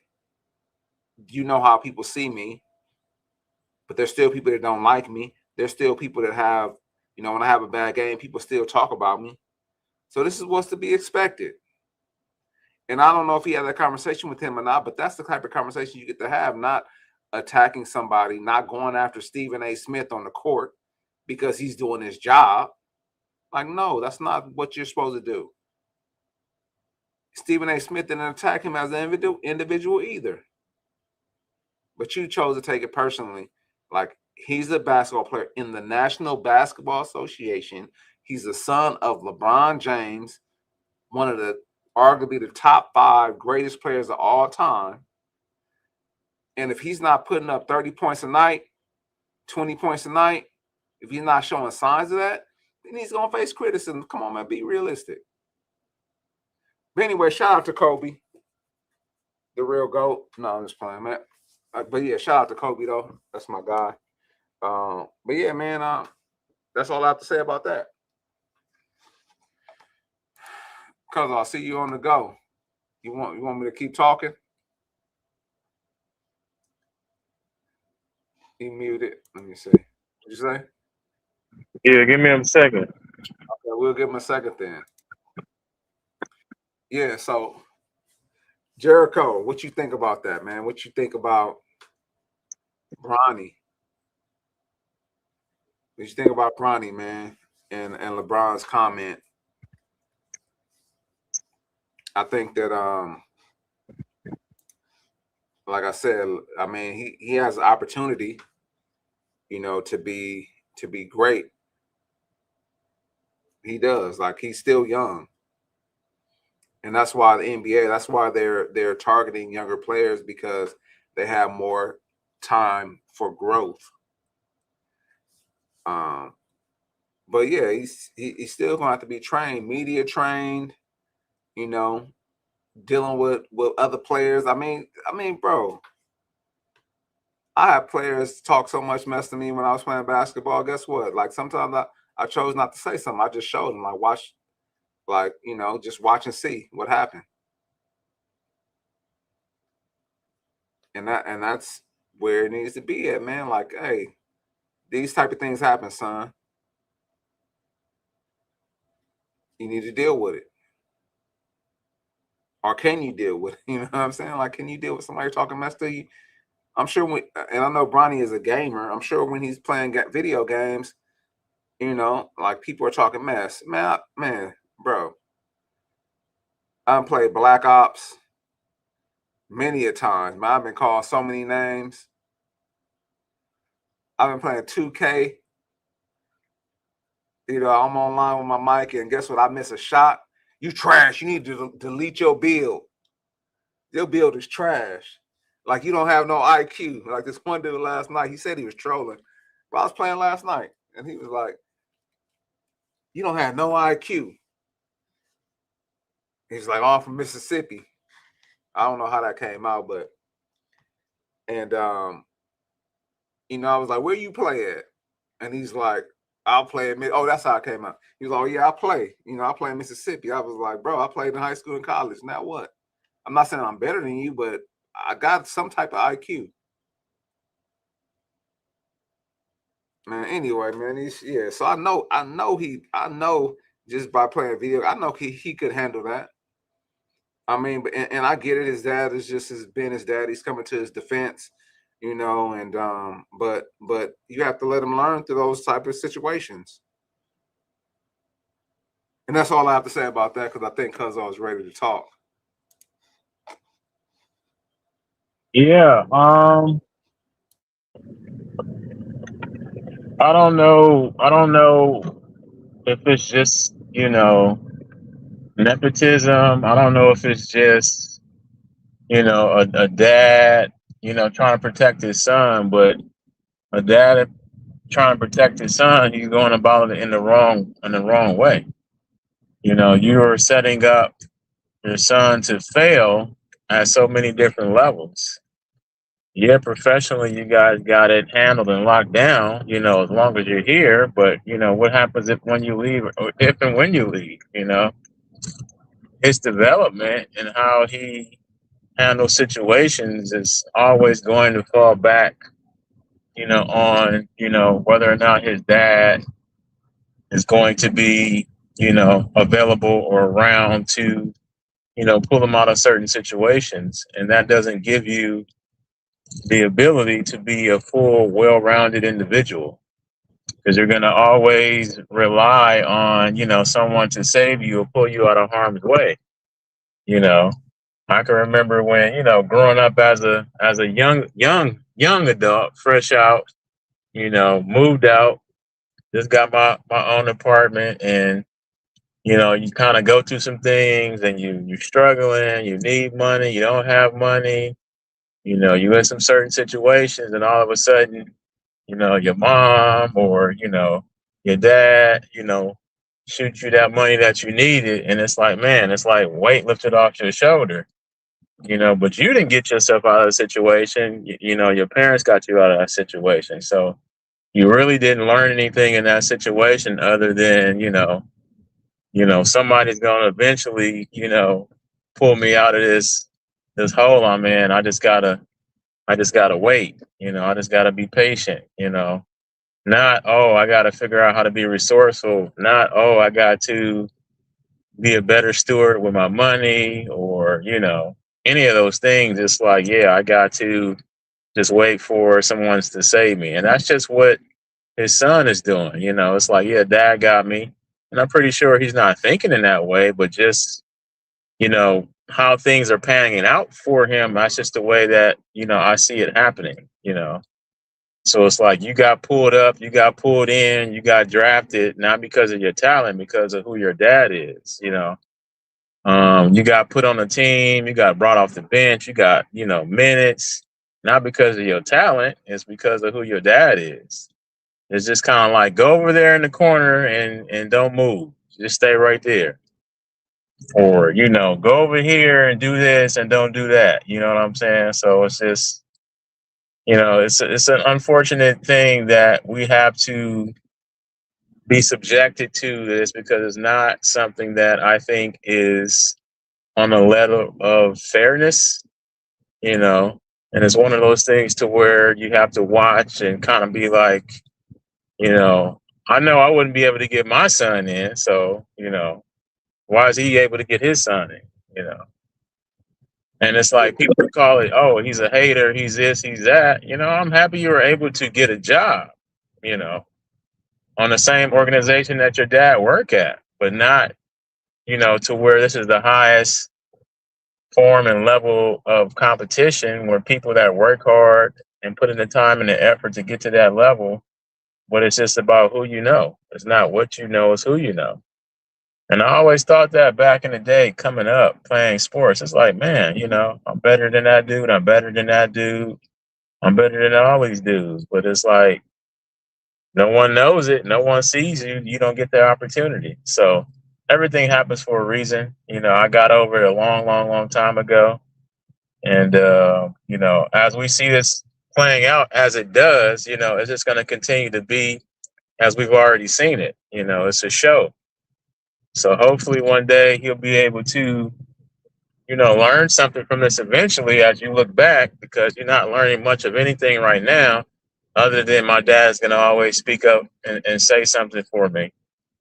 Speaker 1: you know how people see me, but there's still people that don't like me. There's still people that have, you know, when I have a bad game, people still talk about me. So this is what's to be expected. And I don't know if he had that conversation with him or not, but that's the type of conversation you get to have, not attacking somebody, not going after Stephen A. Smith on the court because he's doing his job. Like, no, that's not what you're supposed to do. Stephen A. Smith didn't attack him as an individual either. But you chose to take it personally. Like, he's a basketball player in the National Basketball Association. He's the son of LeBron James, one of the arguably the top 5 greatest players of all time. And if he's not putting up 30 points a night, 20 points a night, if he's not showing signs of that, then he's going to face criticism. Come on, man, be realistic. But anyway, shout out to Kobe, the real GOAT. No, I'm just playing, man. But yeah, shout out to Kobe, though. That's my guy. But yeah, man, that's all I have to say about that. Cuz I'll see you on the go. You want me to keep talking? He muted. Let me see. What you say?
Speaker 2: Yeah, give me a second.
Speaker 1: Okay, we'll give him a second then. Yeah, so Jericho, what you think about that, man? What you think about Bronny? What you think about Bronny, man, and LeBron's comment? I think that like I said, I mean, he has an opportunity, you know, to be great. He does. Like, he's still young. And that's why the NBA, that's why they're targeting younger players, because they have more time for growth. But yeah, he's still going to have to be trained, media trained, you know, dealing with other players. I mean, bro, I had players talk so much mess to me when I was playing basketball. Guess what? Like, sometimes I chose not to say something. I just showed them, like, watch, like, you know, just watch and see what happened. And that's where it needs to be at, man. Like, hey, these type of things happen, son. You need to deal with it. Or can you deal with it? You know what I'm saying? Like, can you deal with somebody talking mess to you? I'm sure and I know Bronny is a gamer. I'm sure when he's playing video games, you know, like, people are talking mess. Man, bro, I've played Black Ops many a times. Man, I've been called so many names. I've been playing 2K. You know, I'm online with my mic, and guess what? I miss a shot. You trash. You need to delete your build. Your build is trash. Like, you don't have no IQ. Like, this one dude last night, he said he was trolling. But I was playing last night, and he was like, you don't have no IQ. He's like, oh, I'm from Mississippi. I don't know how that came out, but, and, you know, I was like, where you play at? And he's like, I'll play in oh, that's how it came out. He was like, oh, yeah, I play. You know, I play in Mississippi. I was like, bro, I played in high school and college. Now what? I'm not saying I'm better than you, but I got some type of IQ. Man, anyway, man, so I know just by playing video, I know he could handle that. I mean, and I get it. His dad is just being his dad. He's coming to his defense, you know, and but you have to let him learn through those type of situations. And that's all I have to say about that, because I think Cuzzo is ready to talk.
Speaker 2: Yeah. I don't know. I don't know if it's just, nepotism. I don't know if it's just, a dad, trying to protect his son, but a dad trying to protect his son, he's going about it in the wrong way. You're setting up your son to fail at so many different levels. Yeah, professionally, you guys got it handled and locked down, as long as you're here. But, what happens if when you leave, or if and when you leave, his development and how he handles situations is always going to fall back, on, whether or not his dad is going to be, available or around to, pull him out of certain situations. And that doesn't give you the ability to be a full, well rounded individual because you're going to always rely on, someone to save you or pull you out of harm's way. You know, I can remember when, growing up as a young adult, fresh out, moved out, just got my own apartment, and you kind of go through some things, and you're struggling, you need money, you don't have money, you in some certain situations, and all of a sudden, your mom or, your dad, shoot you that money that you needed. And it's like, man, it's like weight lifted off your shoulder, but you didn't get yourself out of the situation. Your parents got you out of that situation. So you really didn't learn anything in that situation other than, somebody's going to eventually, pull me out of this hole I'm in. I just gotta wait. I just gotta be patient. Not, oh, I gotta figure out how to be resourceful. Not, oh, I got to be a better steward with my money, or any of those things. It's like, yeah, I got to just wait for someone to save me, and that's just what his son is doing. It's like, yeah, dad got me, and I'm pretty sure he's not thinking in that way, but just how things are panning out for him. That's just the way that I see it happening. So it's like you got pulled up, you got pulled in, you got drafted, not because of your talent, because of who your dad is. You got put on a team, you got brought off the bench, you got minutes, not because of your talent, it's because of who your dad is. It's just kind of like go over there in the corner and don't move, just stay right there, or go over here and do this and don't do that. You know what I'm saying? So it's just it's an unfortunate thing that we have to be subjected to this, because it's not something that I think is on a level of fairness, you know, and it's one of those things to where you have to watch and kind of be like, you know, I know I wouldn't be able to get my son in, so why is he able to get his son in? And it's like people call it, oh, he's a hater, he's this, he's that. I'm happy you were able to get a job, you know, on the same organization that your dad work at, but not, to where this is the highest form and level of competition where people that work hard and put in the time and the effort to get to that level, but it's just about who you know. It's not what you know, it's who you know. And I always thought that back in the day, coming up, playing sports. It's like, man, I'm better than that dude. I'm better than that dude. I'm better than all these dudes. But it's like, no one knows it. No one sees you. You don't get that opportunity. So everything happens for a reason. I got over it a long, long, long time ago. And, as we see this playing out as it does, it's just going to continue to be as we've already seen it. It's a show. So hopefully one day he'll be able to, learn something from this eventually as you look back, because you're not learning much of anything right now other than my dad's going to always speak up and say something for me.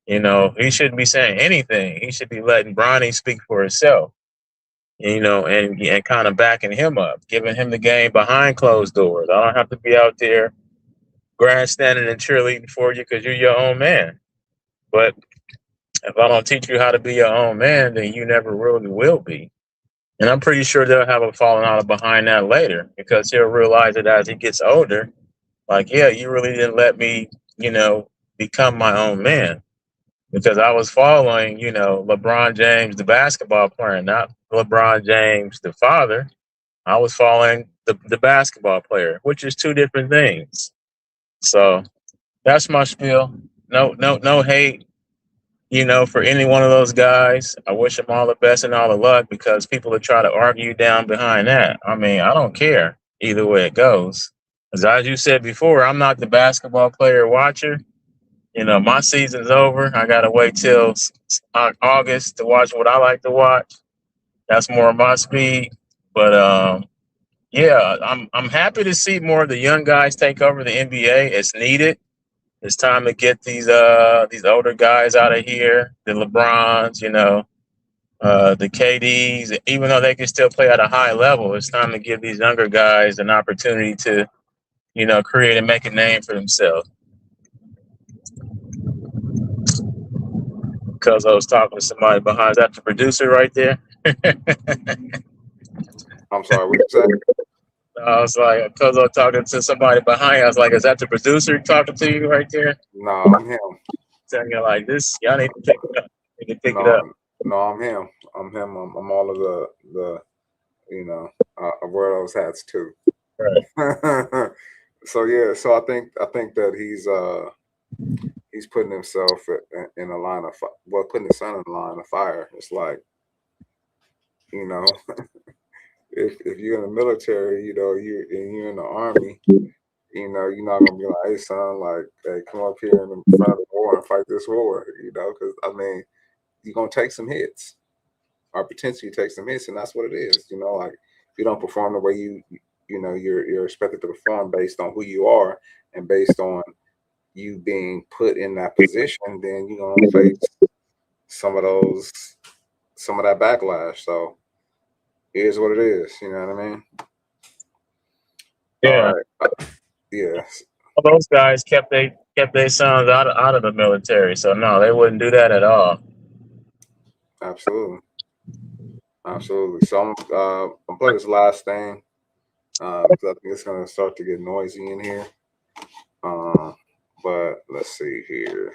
Speaker 2: He shouldn't be saying anything. He should be letting Bronny speak for himself, and kind of backing him up, giving him the game behind closed doors. I don't have to be out there grandstanding and cheerleading for you because you're your own man. But if I don't teach you how to be your own man, then you never really will be. And I'm pretty sure they'll have a falling out behind that later because he'll realize it as he gets older. Like, yeah, you really didn't let me, become my own man because I was following, LeBron James, the basketball player, not LeBron James, the father. I was following the basketball player, which is two different things. So that's my spiel. No hate, for any one of those guys. I wish them all the best and all the luck because people are trying to argue down behind that. I mean, I don't care either way it goes. As you said before, I'm not the basketball player watcher. My season's over. I got to wait till August to watch what I like to watch. That's more of my speed. But yeah, I'm happy to see more of the young guys take over the NBA. It's needed. It's time to get these older guys out of here, the LeBrons, the KDs. Even though they can still play at a high level, it's time to give these younger guys an opportunity to, create and make a name for themselves. Because I was talking to somebody behind. Is that the producer right there?
Speaker 1: I'm sorry, what you say?
Speaker 2: I was like, because I was talking to somebody behind. I was like, is that the producer talking to you right there?
Speaker 1: No, I'm him.
Speaker 2: Telling you like this, y'all need to pick it up. You can pick it up.
Speaker 1: No, I'm him. I'm him. I'm all of the I wear those hats too.
Speaker 2: Right.
Speaker 1: So yeah, so I think that he's putting himself in a line of putting his son in a line of fire. It's like, if you're in the military, you're in the army, you're not gonna be like, hey son, like, hey, come up here in front of the war and fight this war, because I mean, you're gonna take some hits, or potentially take some hits, and that's what it is. Like, if you don't perform the way you're expected to perform based on who you are and based on you being put in that position, then you're gonna face some of that backlash. So it is what it is. You know what I mean?
Speaker 2: Yeah.
Speaker 1: All right. Yes.
Speaker 2: Well, those guys kept their sons out of the military, so no, they wouldn't do that at all.
Speaker 1: Absolutely. So I'm play this last thing because I think it's gonna start to get noisy in here. But let's see here.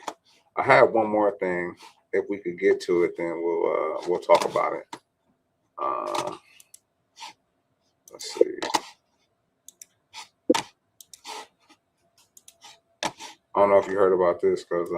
Speaker 1: I have one more thing. If we could get to it, then we'll talk about it. Let's see. I don't know if you heard about this because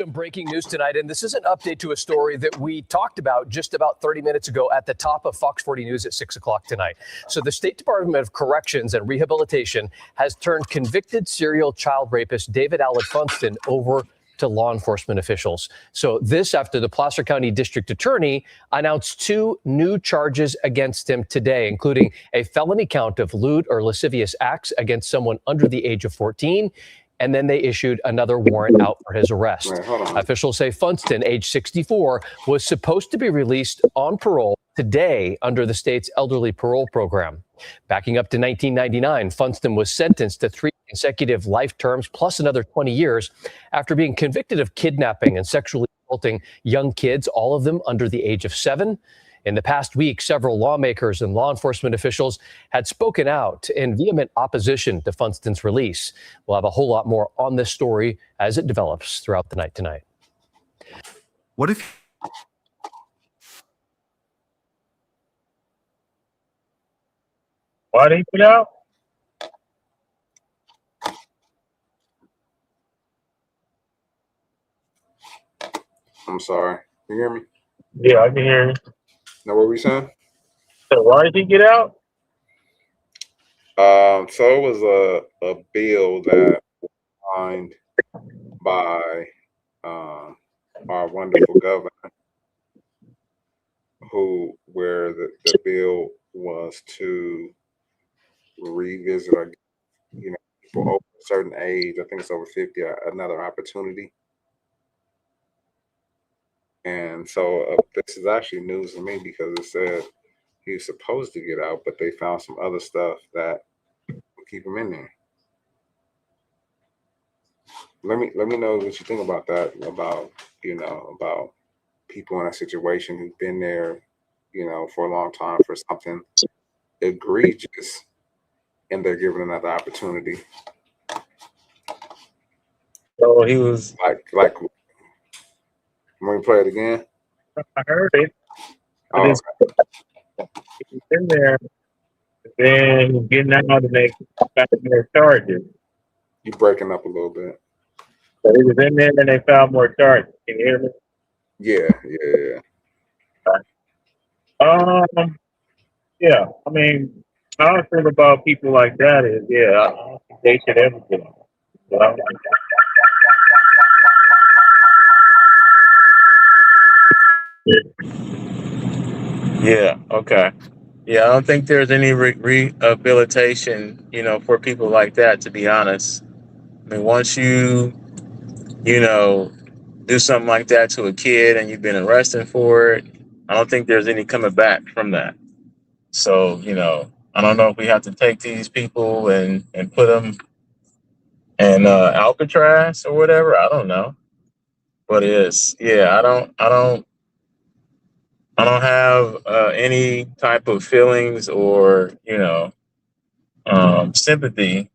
Speaker 12: Some breaking news tonight, and this is an update to a story that we talked about just about 30 minutes ago at the top of Fox 40 News at 6 o'clock tonight. So the State Department of Corrections and Rehabilitation has turned convicted serial child rapist David Allard Funston over to law enforcement officials. So this after the Placer County District Attorney announced 2 new charges against him today, including a felony count of lewd or lascivious acts against someone under the age of 14. And then they issued another warrant out for his arrest. Officials say Funston, age 64, was supposed to be released on parole today under the state's elderly parole program. Backing up to 1999, Funston was sentenced to 3 consecutive life terms plus another 20 years after being convicted of kidnapping and sexually assaulting young kids, all of them under the age of 7. In the past week, several lawmakers and law enforcement officials had spoken out in vehement opposition to Funston's release. We'll have a whole lot more on this story as it develops throughout the night tonight.
Speaker 4: What if...
Speaker 2: Why did he get out?
Speaker 1: I'm sorry. Can you hear me?
Speaker 2: Yeah, I can hear you.
Speaker 1: Now, what were you saying?
Speaker 2: So why did he get out?
Speaker 1: So it was a bill that was signed by our wonderful governor, where the bill was to revisit, or people over a certain age, I think it's over 50, another opportunity. And so this is actually news to me because it said he was supposed to get out, but they found some other stuff that will keep him in there. Let me know what you think about that, about people in a situation who've been there, you know, for a long time for something egregious, and they're given another opportunity.
Speaker 2: So he was.
Speaker 1: Like, when we play it again.
Speaker 2: I heard it.
Speaker 1: Oh,
Speaker 2: He's in there, then getting out and they got more charges.
Speaker 1: you breaking up a little bit.
Speaker 2: So he was in there and they found more charges. Can you hear me?
Speaker 1: Yeah.
Speaker 2: Yeah. I mean, how I feel about people like that is, I don't think they should ever get on. Well, yeah. Okay. Yeah, I don't think there's any rehabilitation, you know, for people like that, to be honest. I mean, once you know, do something like that to a kid and you've been arrested for it, I don't think there's any coming back from that. So, you know, I don't know if we have to take these people and put them in Alcatraz or whatever. I don't know. But I don't have any type of feelings or, you know, sympathy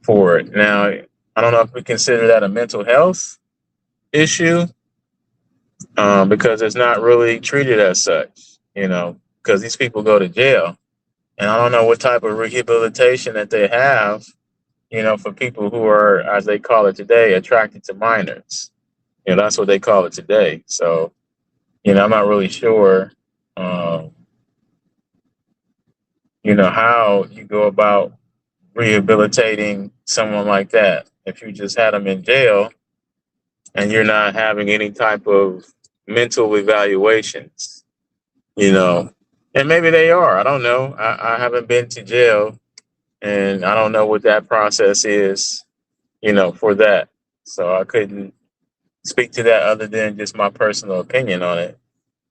Speaker 2: for it. Now, I don't know if we consider that a mental health issue, because it's not really treated as such, you know, because these people go to jail. And I don't know what type of rehabilitation that they have, you know, for people who are, as they call it today, attracted to minors. You know, that's what they call it today. So, you know, I'm not really sure, you know, how you go about rehabilitating someone like that if you just had them in jail and you're not having any type of mental evaluations, you know. And maybe they are. I don't know. I haven't been to jail, and I don't know what that process is, you know, for that. So I couldn't speak to that other than just my personal opinion on it.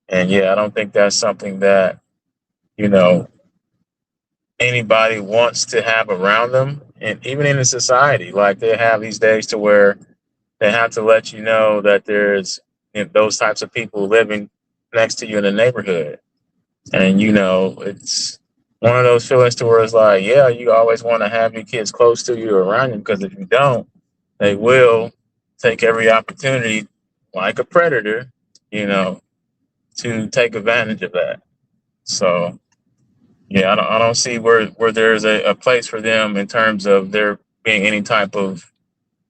Speaker 2: And I don't think that's something that, you know, anybody wants to have around them. And even in a society, like they have these days to where they have to let you know that there's, you know, those types of people living next to you in the neighborhood. And, you know, it's one of those feelings to where it's like, yeah, you always want to have your kids close to you or around you, because if you don't, they will take every opportunity, like a predator, you know, to take advantage of that. So, I don't see where there's a place for them in terms of there being any type of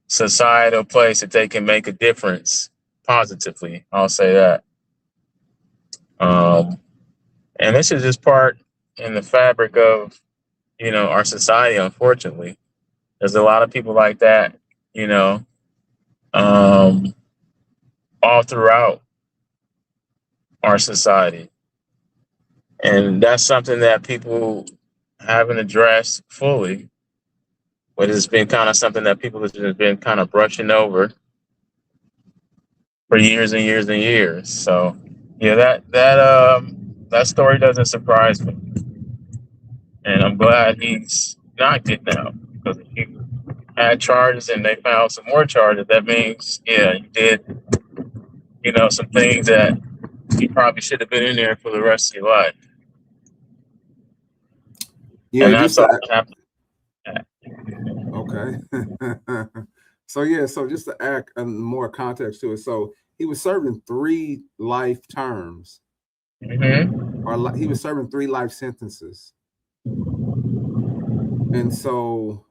Speaker 2: societal place that they can make a difference positively. I'll say that. And this is just part in the fabric of, you know, our society. Unfortunately, there's a lot of people like that, you know, all throughout our society, and that's something that people haven't addressed fully. But it's been kind of something that people have just been kind of brushing over for years and years and years. So that story doesn't surprise me, and I'm glad he's not getting out, because if he had charges and they found some more charges, that means you did, you know, some things that you probably should have been in there for the rest of your life.
Speaker 1: Yeah,
Speaker 2: And that's all I have to add.
Speaker 1: Okay. So just to add more context to it, so he was serving 3 life terms, or he was serving 3 life sentences, and so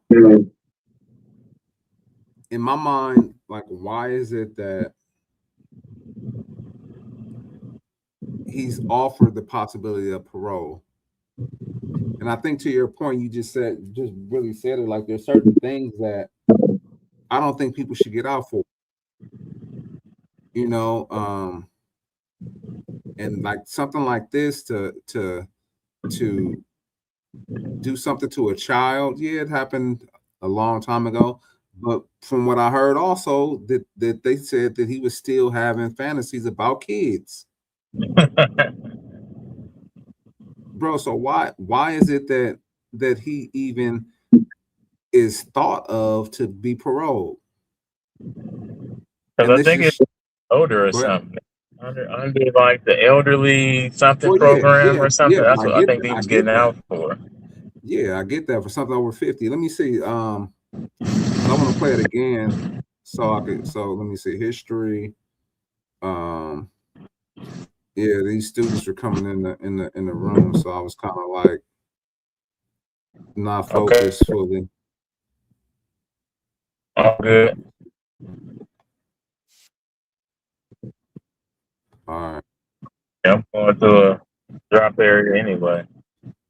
Speaker 1: in my mind, like, why is it that he's offered the possibility of parole? And I think to your point, you just really said it, like there's certain things that I don't think people should get out for, you know, and like something like this to do something to a child. Yeah, it happened a long time ago, but from what I heard also that they said that he was still having fantasies about kids. Bro, so why is it that he even is thought of to be paroled?
Speaker 2: Because I think it's older or something. under like the elderly something
Speaker 1: Well, yeah,
Speaker 2: program
Speaker 1: yeah,
Speaker 2: or something.
Speaker 1: yeah.
Speaker 2: That's
Speaker 1: I
Speaker 2: what I
Speaker 1: get
Speaker 2: think
Speaker 1: that.
Speaker 2: he
Speaker 1: I
Speaker 2: was getting
Speaker 1: get that.
Speaker 2: out for.
Speaker 1: Yeah, I get that for something over 50. Let me see. Because I want to play it again. So I could. So let me see history. Um, yeah, these students were coming in the room, so I was kind of like not
Speaker 2: Okay.
Speaker 1: focused fully.
Speaker 2: All good.
Speaker 1: All right.
Speaker 2: Yeah, I'm going to a drop area anyway.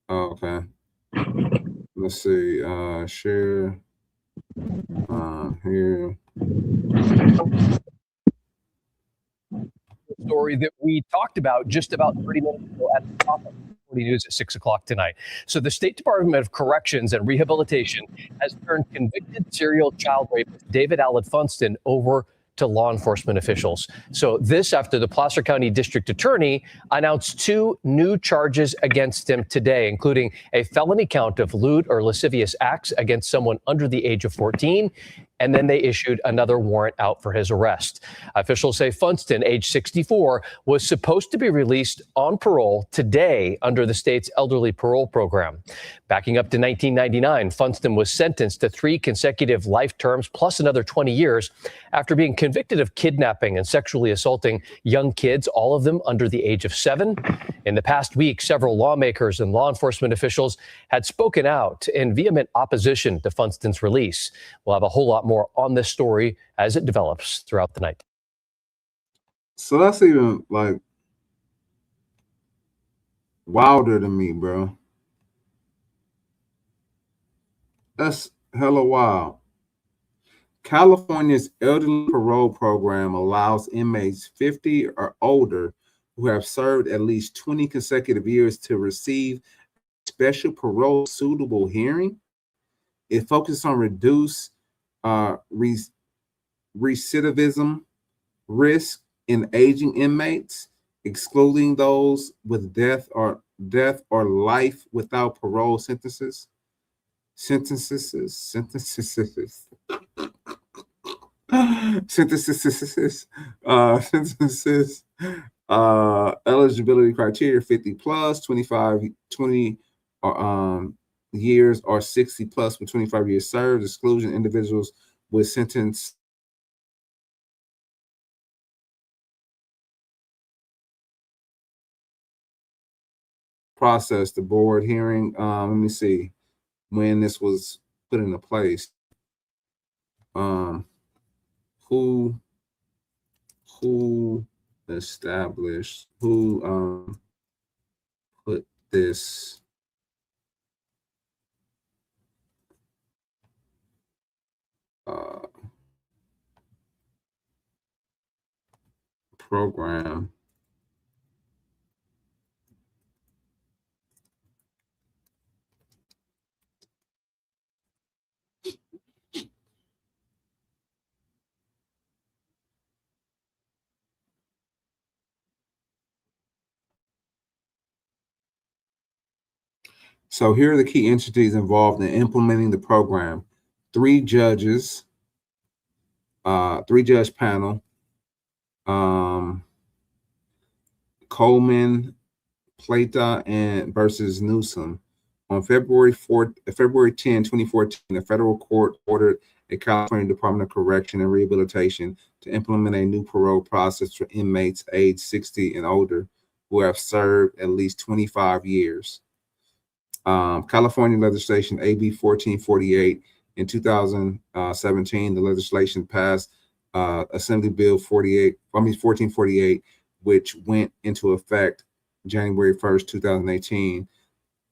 Speaker 1: Oh, okay. Let's see. Share. Here.
Speaker 12: Story that we talked about just about 30 minutes ago at the top of 40 News at 6 o'clock tonight. So the State Department of Corrections and Rehabilitation has turned convicted serial child rapist David Allen Funston over to law enforcement officials. So this after the Placer County District Attorney announced 2 new charges against him today, including a felony count of lewd or lascivious acts against someone under the age of 14. And then they issued another warrant out for his arrest. Officials say Funston, age 64, was supposed to be released on parole today under the state's elderly parole program. Backing up to 1999, Funston was sentenced to 3 consecutive life terms plus another 20 years after being convicted of kidnapping and sexually assaulting young kids, all of them under the age of 7. In the past week, several lawmakers and law enforcement officials had spoken out in vehement opposition to Funston's release. We'll have a whole lot more on this story as it develops throughout the night.
Speaker 1: So that's even like wilder than me, bro. That's hella wild. California's elderly parole program allows inmates 50 or older who have served at least 20 consecutive years to receive special parole suitable hearing. It focuses on reduce recidivism risk in aging inmates, excluding those with death or life without parole sentences. Sentences. Sentences. Eligibility criteria 50 plus, 25, 20 years or 60 plus with 25 years served. Exclusion individuals with sentence process, the board hearing. Let me see when this was put into place. Who established, who put this program So here are the key entities involved in implementing the program. 3 judges, 3-judge panel, Coleman, Plata, and versus Newsom. On February 10, 2014, the federal court ordered a California Department of Correction and Rehabilitation to implement a new parole process for inmates aged 60 and older who have served at least 25 years. California legislation AB 1448 in 2017, the legislation passed Assembly Bill 1448, which went into effect January 1st, 2018.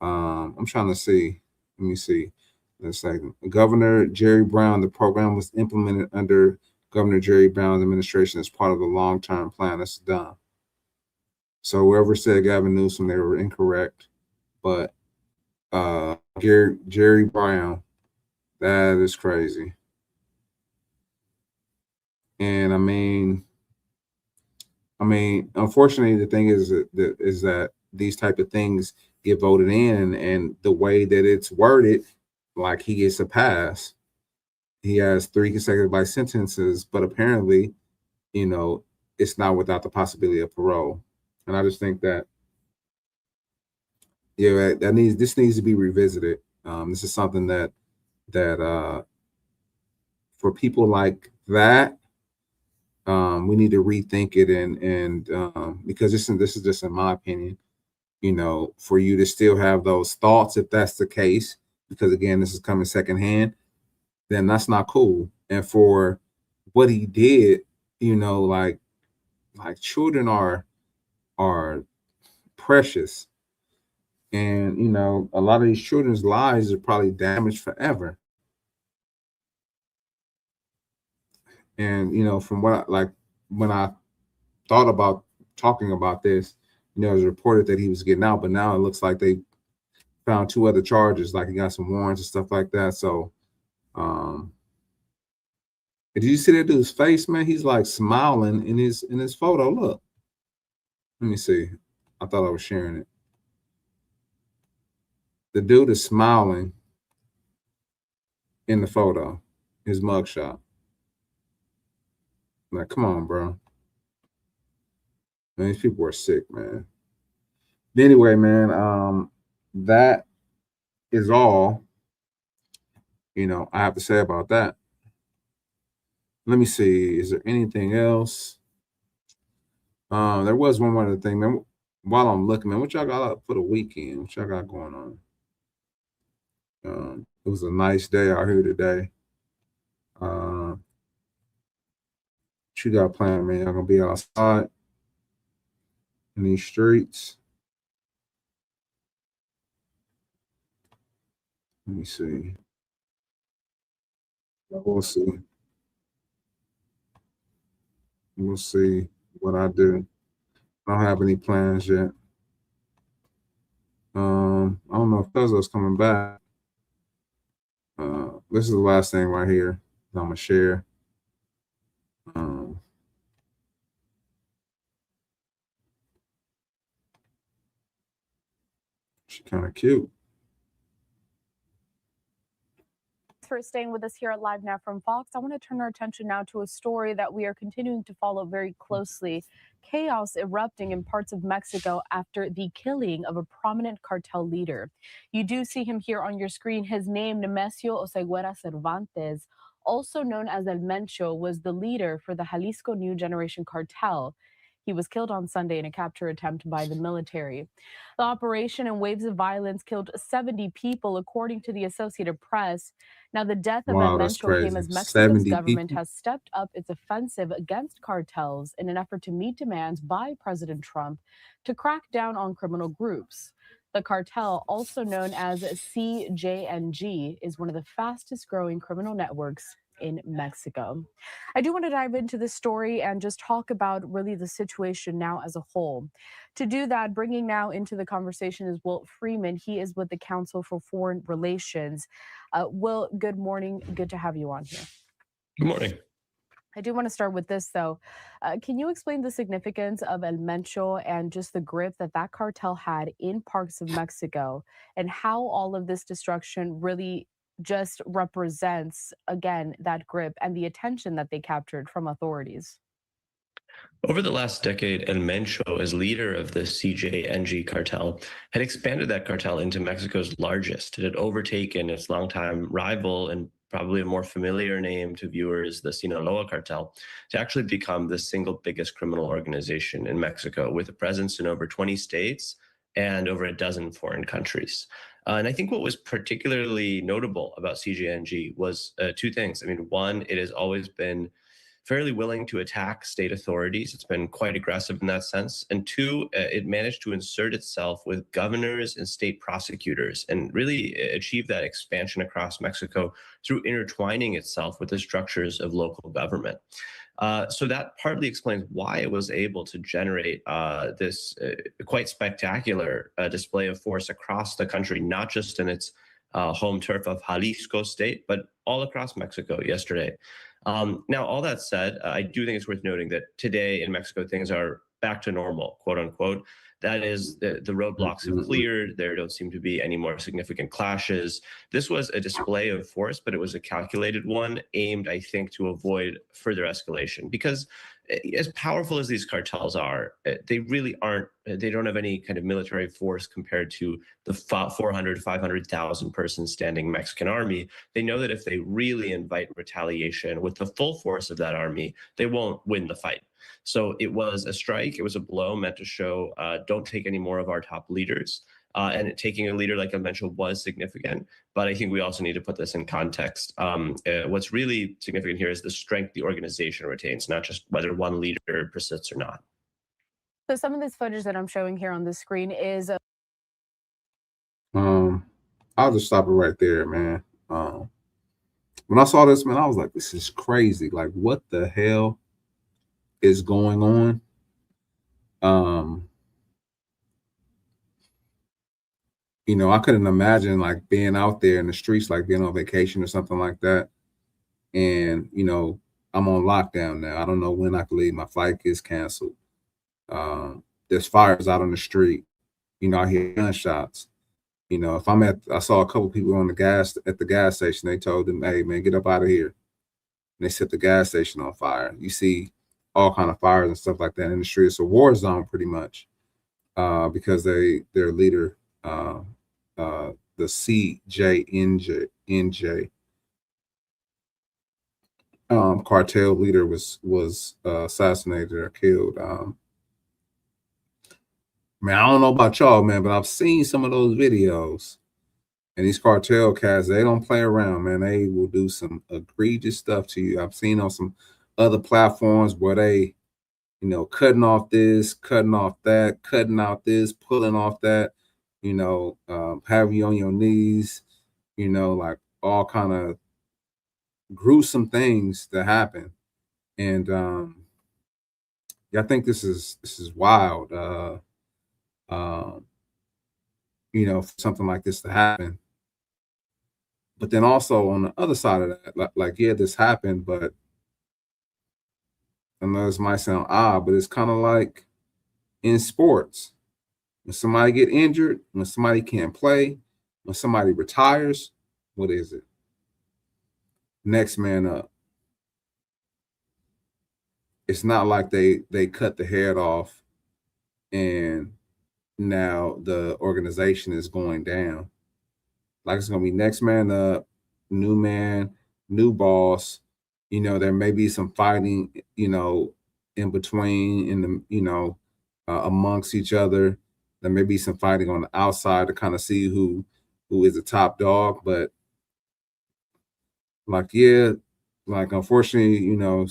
Speaker 1: I'm trying to see. Let me see. Let's say Governor Jerry Brown. The program was implemented under Governor Jerry Brown's administration as part of the long-term plan. That's done. So whoever said Gavin Newsom, they were incorrect. But Jerry Brown, that is crazy. And I mean, unfortunately, the thing is that these type of things get voted in, and the way that it's worded, like he gets a pass. He has 3 consecutive life sentences, but apparently, it's not without the possibility of parole. And I just think that, yeah, this needs to be revisited. This is something that for people like that, we need to rethink it, and because this is just in my opinion, for you to still have those thoughts, if that's the case, because again, this is coming secondhand, then that's not cool. And for what he did, like children are precious, and a lot of these children's lives are probably damaged forever. And from what when I thought about talking about this, it was reported that he was getting out, but now it looks like they found 2 other charges, like he got some warrants and stuff like that. So did you see that dude's face, man? He's like smiling in his photo. Look, let me see. I thought I was sharing it. The dude is smiling in the photo, his mugshot. Like, come on, bro. Man, these people are sick, man. Anyway, man, that is all, I have to say about that. Let me see. Is there anything else? There was one other thing, man. While I'm looking, man, what y'all got for the weekend? What y'all got going on? It was a nice day out here today. What you got planned, man? Y'all gonna be outside in these streets? Let me see. We'll see. We'll see what I do. I don't have any plans yet. I don't know if Tesla's coming back. This is the last thing right here that I'm gonna share. She's kind of cute.
Speaker 13: For staying with us here at Live Now from Fox. I want to turn our attention now to a story that we are continuing to follow very closely. Chaos erupting in parts of Mexico after the killing of a prominent cartel leader. You do see him here on your screen. His name, Nemesio Oseguera Cervantes, also known as El Mencho, was the leader for the Jalisco New Generation cartel. He was killed on Sunday in a capture attempt by the military. The operation and waves of violence killed 70 people, according to the Associated Press. Now, the death of El Mencho came as Mexico's government has stepped up its offensive against cartels in an effort to meet demands by President Trump to crack down on criminal groups. The cartel, also known as CJNG, is one of the fastest growing criminal networks in Mexico. I do want to dive into this story and just talk about really the situation now as a whole. To do that, bringing now into the conversation is Will Freeman. He is with the Council for Foreign Relations. Will, good morning. Good to have you on here.
Speaker 14: Good morning.
Speaker 13: I do want to start with this, though. Can you explain the significance of El Mencho and just the grip that that cartel had in parts of Mexico, and how all of this destruction really just represents, again, that grip and the attention that they captured from authorities?
Speaker 14: Over the last decade, El Mencho, as leader of the CJNG cartel, had expanded that cartel into Mexico's largest. It had overtaken its longtime rival and probably a more familiar name to viewers, the Sinaloa cartel, to actually become the single biggest criminal organization in Mexico, with a presence in over 20 states and over a dozen foreign countries. And I think what was particularly notable about CJNG was 2 things. I mean, one, it has always been fairly willing to attack state authorities. It's been quite aggressive in that sense. And 2, it managed to insert itself with governors and state prosecutors and really achieve that expansion across Mexico through intertwining itself with the structures of local government. So that partly explains why it was able to generate this quite spectacular display of force across the country, not just in its home turf of Jalisco state, but all across Mexico yesterday. Now, all that said, I do think it's worth noting that today in Mexico, things are back to normal, quote unquote. That is, the roadblocks have cleared. There don't seem to be any more significant clashes. This was a display of force, but it was a calculated one aimed, I think, to avoid further escalation. Because as powerful as these cartels are, they really aren't, they don't have any kind of military force compared to the 400, 500,000 person standing Mexican army. They know that if they really invite retaliation with the full force of that army, they won't win the fight. So it was a strike. It was a blow meant to show, don't take any more of our top leaders. And taking a leader like El Mencho was significant. But I think we also need to put this in context. What's really significant here is the strength the organization retains, not just whether one leader persists or not.
Speaker 13: So some of this footage that I'm showing here on the screen is
Speaker 1: I'll just stop it right there, man. When I saw this, man, I was like, this is crazy. Like, what the hell is going on? You know, I couldn't imagine like being out there in the streets, like being on vacation or something like that. And, you know, I'm on lockdown now. I don't know when I can leave. My flight gets canceled. There's fires out on the street. You know, I hear gunshots. You know, if I'm I saw a couple people at the gas station. They told them, hey, man, get up out of here. And they set the gas station on fire. You see all kind of fires and stuff like that in the street. It's a war zone pretty much because their leader, the CJNJ cartel leader was assassinated or killed. Man, I don't know about y'all, man, but I've seen some of those videos. And these cartel cats, they don't play around, man. They will do some egregious stuff to you. I've seen on some other platforms where they, you know, cutting off this, cutting off that, cutting out this, pulling off that, you know, have you on your knees, you know, like all kind of gruesome things that happen. And yeah, I think this is wild. You know, for something like this to happen. But then also on the other side of that, like yeah, this happened, but I know this might sound odd, but it's kind of like in sports. When somebody get injured, when somebody can't play, when somebody retires, what is it? Next man up. It's not like they cut the head off and now the organization is going down. Like it's gonna be next man up, new man, new boss. You know, there may be some fighting, you know, in between, in the, you know, amongst each other. There may be some fighting on the outside to kind of see who is the top dog. But like, yeah, like unfortunately, you know,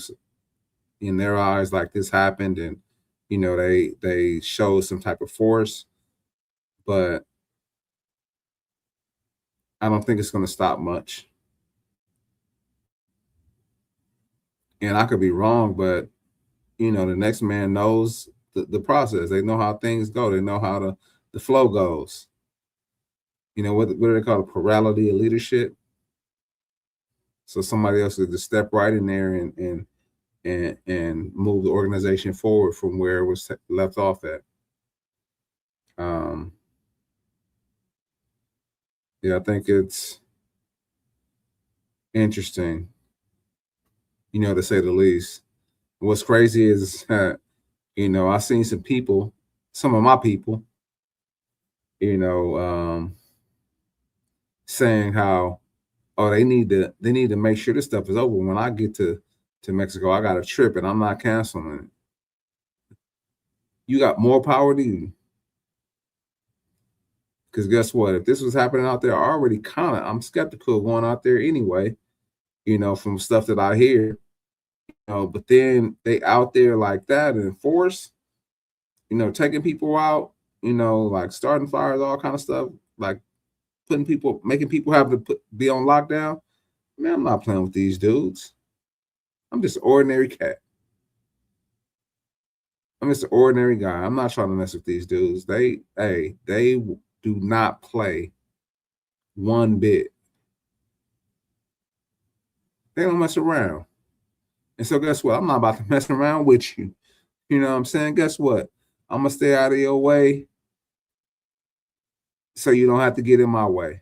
Speaker 1: in their eyes, like this happened, and you know, they showed some type of force, but I don't think it's going to stop much. And I could be wrong, but you know, the next man knows the process. They know how things go. They know how the flow goes. You know, what do they call it? Plurality of leadership. So somebody else could just step right in there and move the organization forward from where it was left off at. Yeah, I think it's interesting, you know, to say the least. What's crazy is that, you know, I've seen some people, some of my people, you know, saying how, oh, they need to make sure this stuff is over. When I get to Mexico, I got a trip and I'm not canceling it. You got more power to you. Because guess what? If this was happening out there, I'm skeptical of going out there anyway, you know, from stuff that I hear. You know, but then they out there like that in force, you know, taking people out, you know, like starting fires, all kind of stuff, like making people have to be on lockdown. Man, I'm not playing with these dudes. I'm just an ordinary cat. I'm just an ordinary guy. I'm not trying to mess with these dudes. They do not play one bit. They don't mess around. And so guess what? I'm not about to mess around with you. You know what I'm saying? Guess what? I'm gonna stay out of your way so you don't have to get in my way.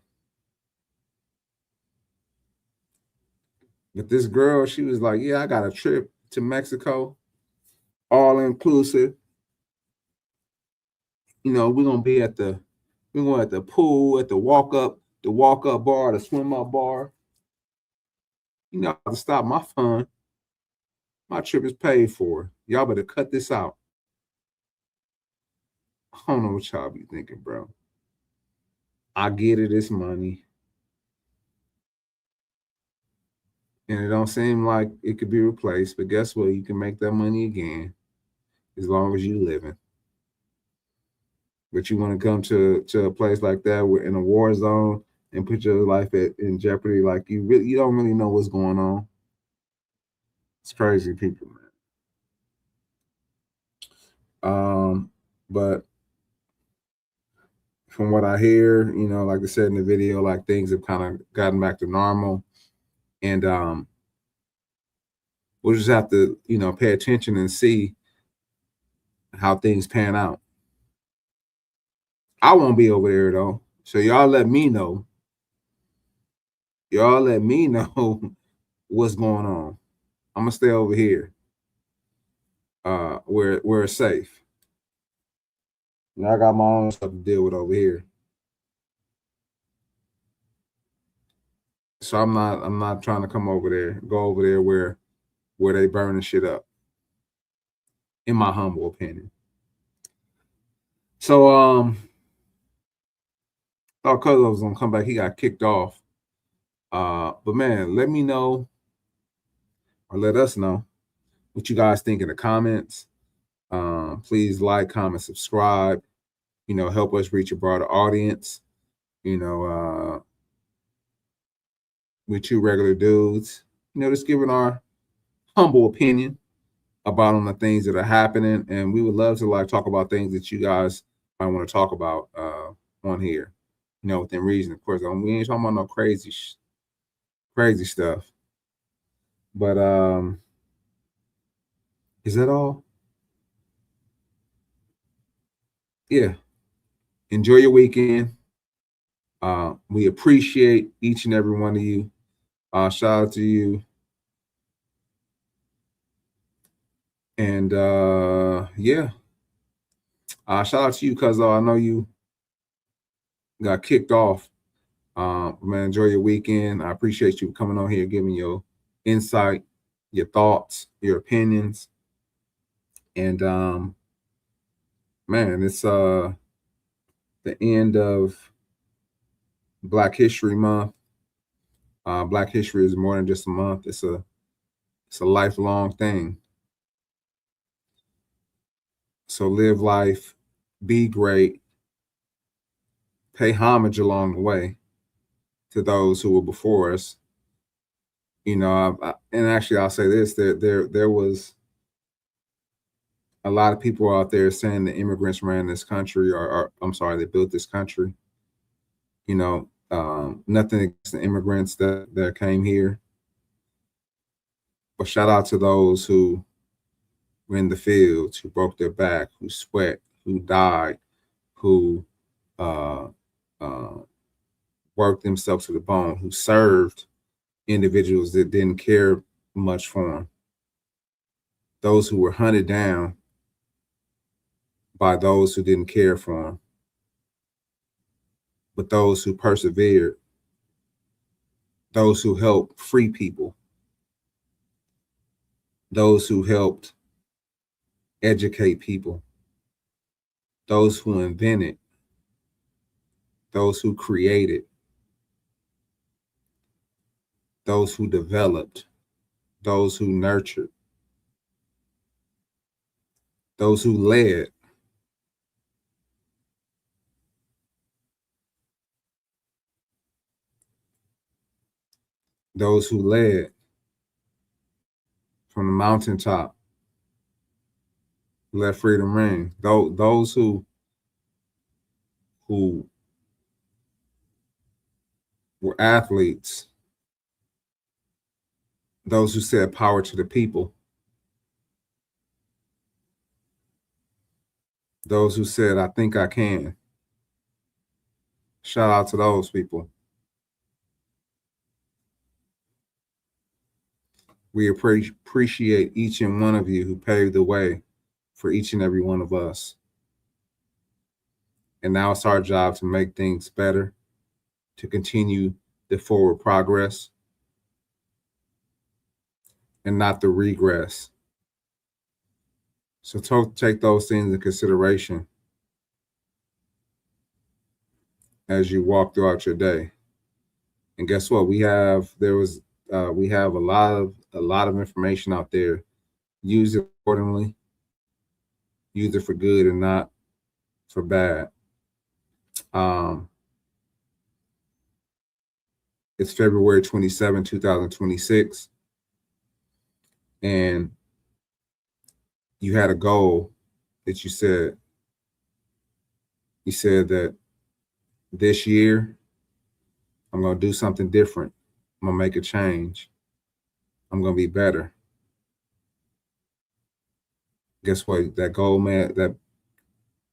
Speaker 1: But this girl, she was like, yeah, I got a trip to Mexico, all inclusive. You know, we're going at the pool, at the walk up bar, the swim up bar. You know, to stop my fun. My trip is paid for. Y'all better cut this out. I don't know what y'all be thinking, bro. I get it, it's money. And it don't seem like it could be replaced, but guess what? You can make that money again as long as you living. But you want to come to a place like that, where in a war zone, and put your life in jeopardy, like you don't really know what's going on. It's crazy people, man. But from what I hear, you know, like I said in the video, like things have kind of gotten back to normal, and we'll just have to, you know, pay attention and see how things pan out. I won't be over there though, so y'all let me know. Y'all let me know what's going on. I'm gonna stay over here, where it's safe. You know, I got my own stuff to deal with over here, so I'm not trying to go over there where they burning shit up. In my humble opinion. So thought Cuzzo was gonna come back. He got kicked off. But man, let me know, or let us know what you guys think in the comments. Please like, comment, subscribe. You know, help us reach a broader audience. You know, we're two regular dudes. You know, just giving our humble opinion about on the things that are happening, and we would love to like talk about things that you guys might want to talk about on here. You know, within reason, of course. We ain't talking about no crazy stuff. But is that all? Yeah. Enjoy your weekend. We appreciate each and every one of you. Shout out to you. And yeah. Shout out to you, because I know you got kicked off. Man, enjoy your weekend. I appreciate you coming on here, giving your insight, your thoughts, your opinions. And man, it's the end of Black History Month. Black history is more than just a month. It's a lifelong thing. So live life, be great, pay homage along the way to those who were before us. You know, and actually I'll say this: there was a lot of people out there saying the immigrants ran this country, or I'm sorry, they built this country. You know, nothing against the immigrants that came here, but shout out to those who were in the fields, who broke their back, who sweat, who died, who worked themselves to the bone, who served individuals that didn't care much for them. Those who were hunted down by those who didn't care for them. But those who persevered, those who helped free people, those who helped educate people, those who invented, those who created, those who developed, those who nurtured, those who led, those who led from the mountaintop, let freedom ring. Those who were athletes, those who said power to the people, Those who said, I think I can. Shout out to those people. We appreciate each and one of you who paved the way for each and every one of us. And now it's our job to make things better, to continue the forward progress, and not the regress. So take those things into consideration as you walk throughout your day. And guess what? We have a lot of information out there. Use it accordingly. Use it for good and not for bad. It's February 27, 2026. And you had a goal that you said that this year, I'm going to do something different. I'm going to make a change. I'm going to be better. Guess what? That goal, man, that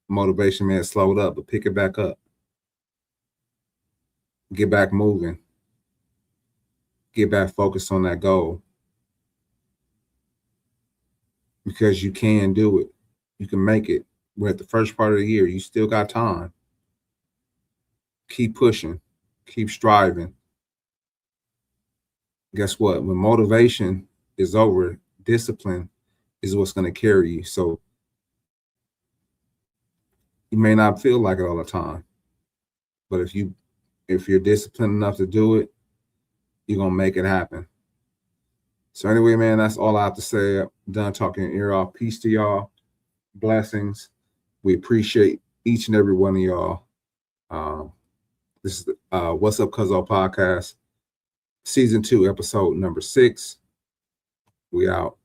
Speaker 1: motivation, man, slowed up, but pick it back up. Get back moving. Get back focused on that goal. Because you can do it. You can make it. We're at the first part of the year. You still got time. Keep pushing. Keep striving. Guess what? When motivation is over, discipline is what's going to carry you. So you may not feel like it all the time, but if you're disciplined enough to do it, you're going to make it happen. So anyway, man, that's all I have to say. I'm done talking your ear off. Peace to y'all. Blessings. We appreciate each and every one of y'all. This is What's Up Cuzzo Podcast, Season 2, Episode number 6. We out.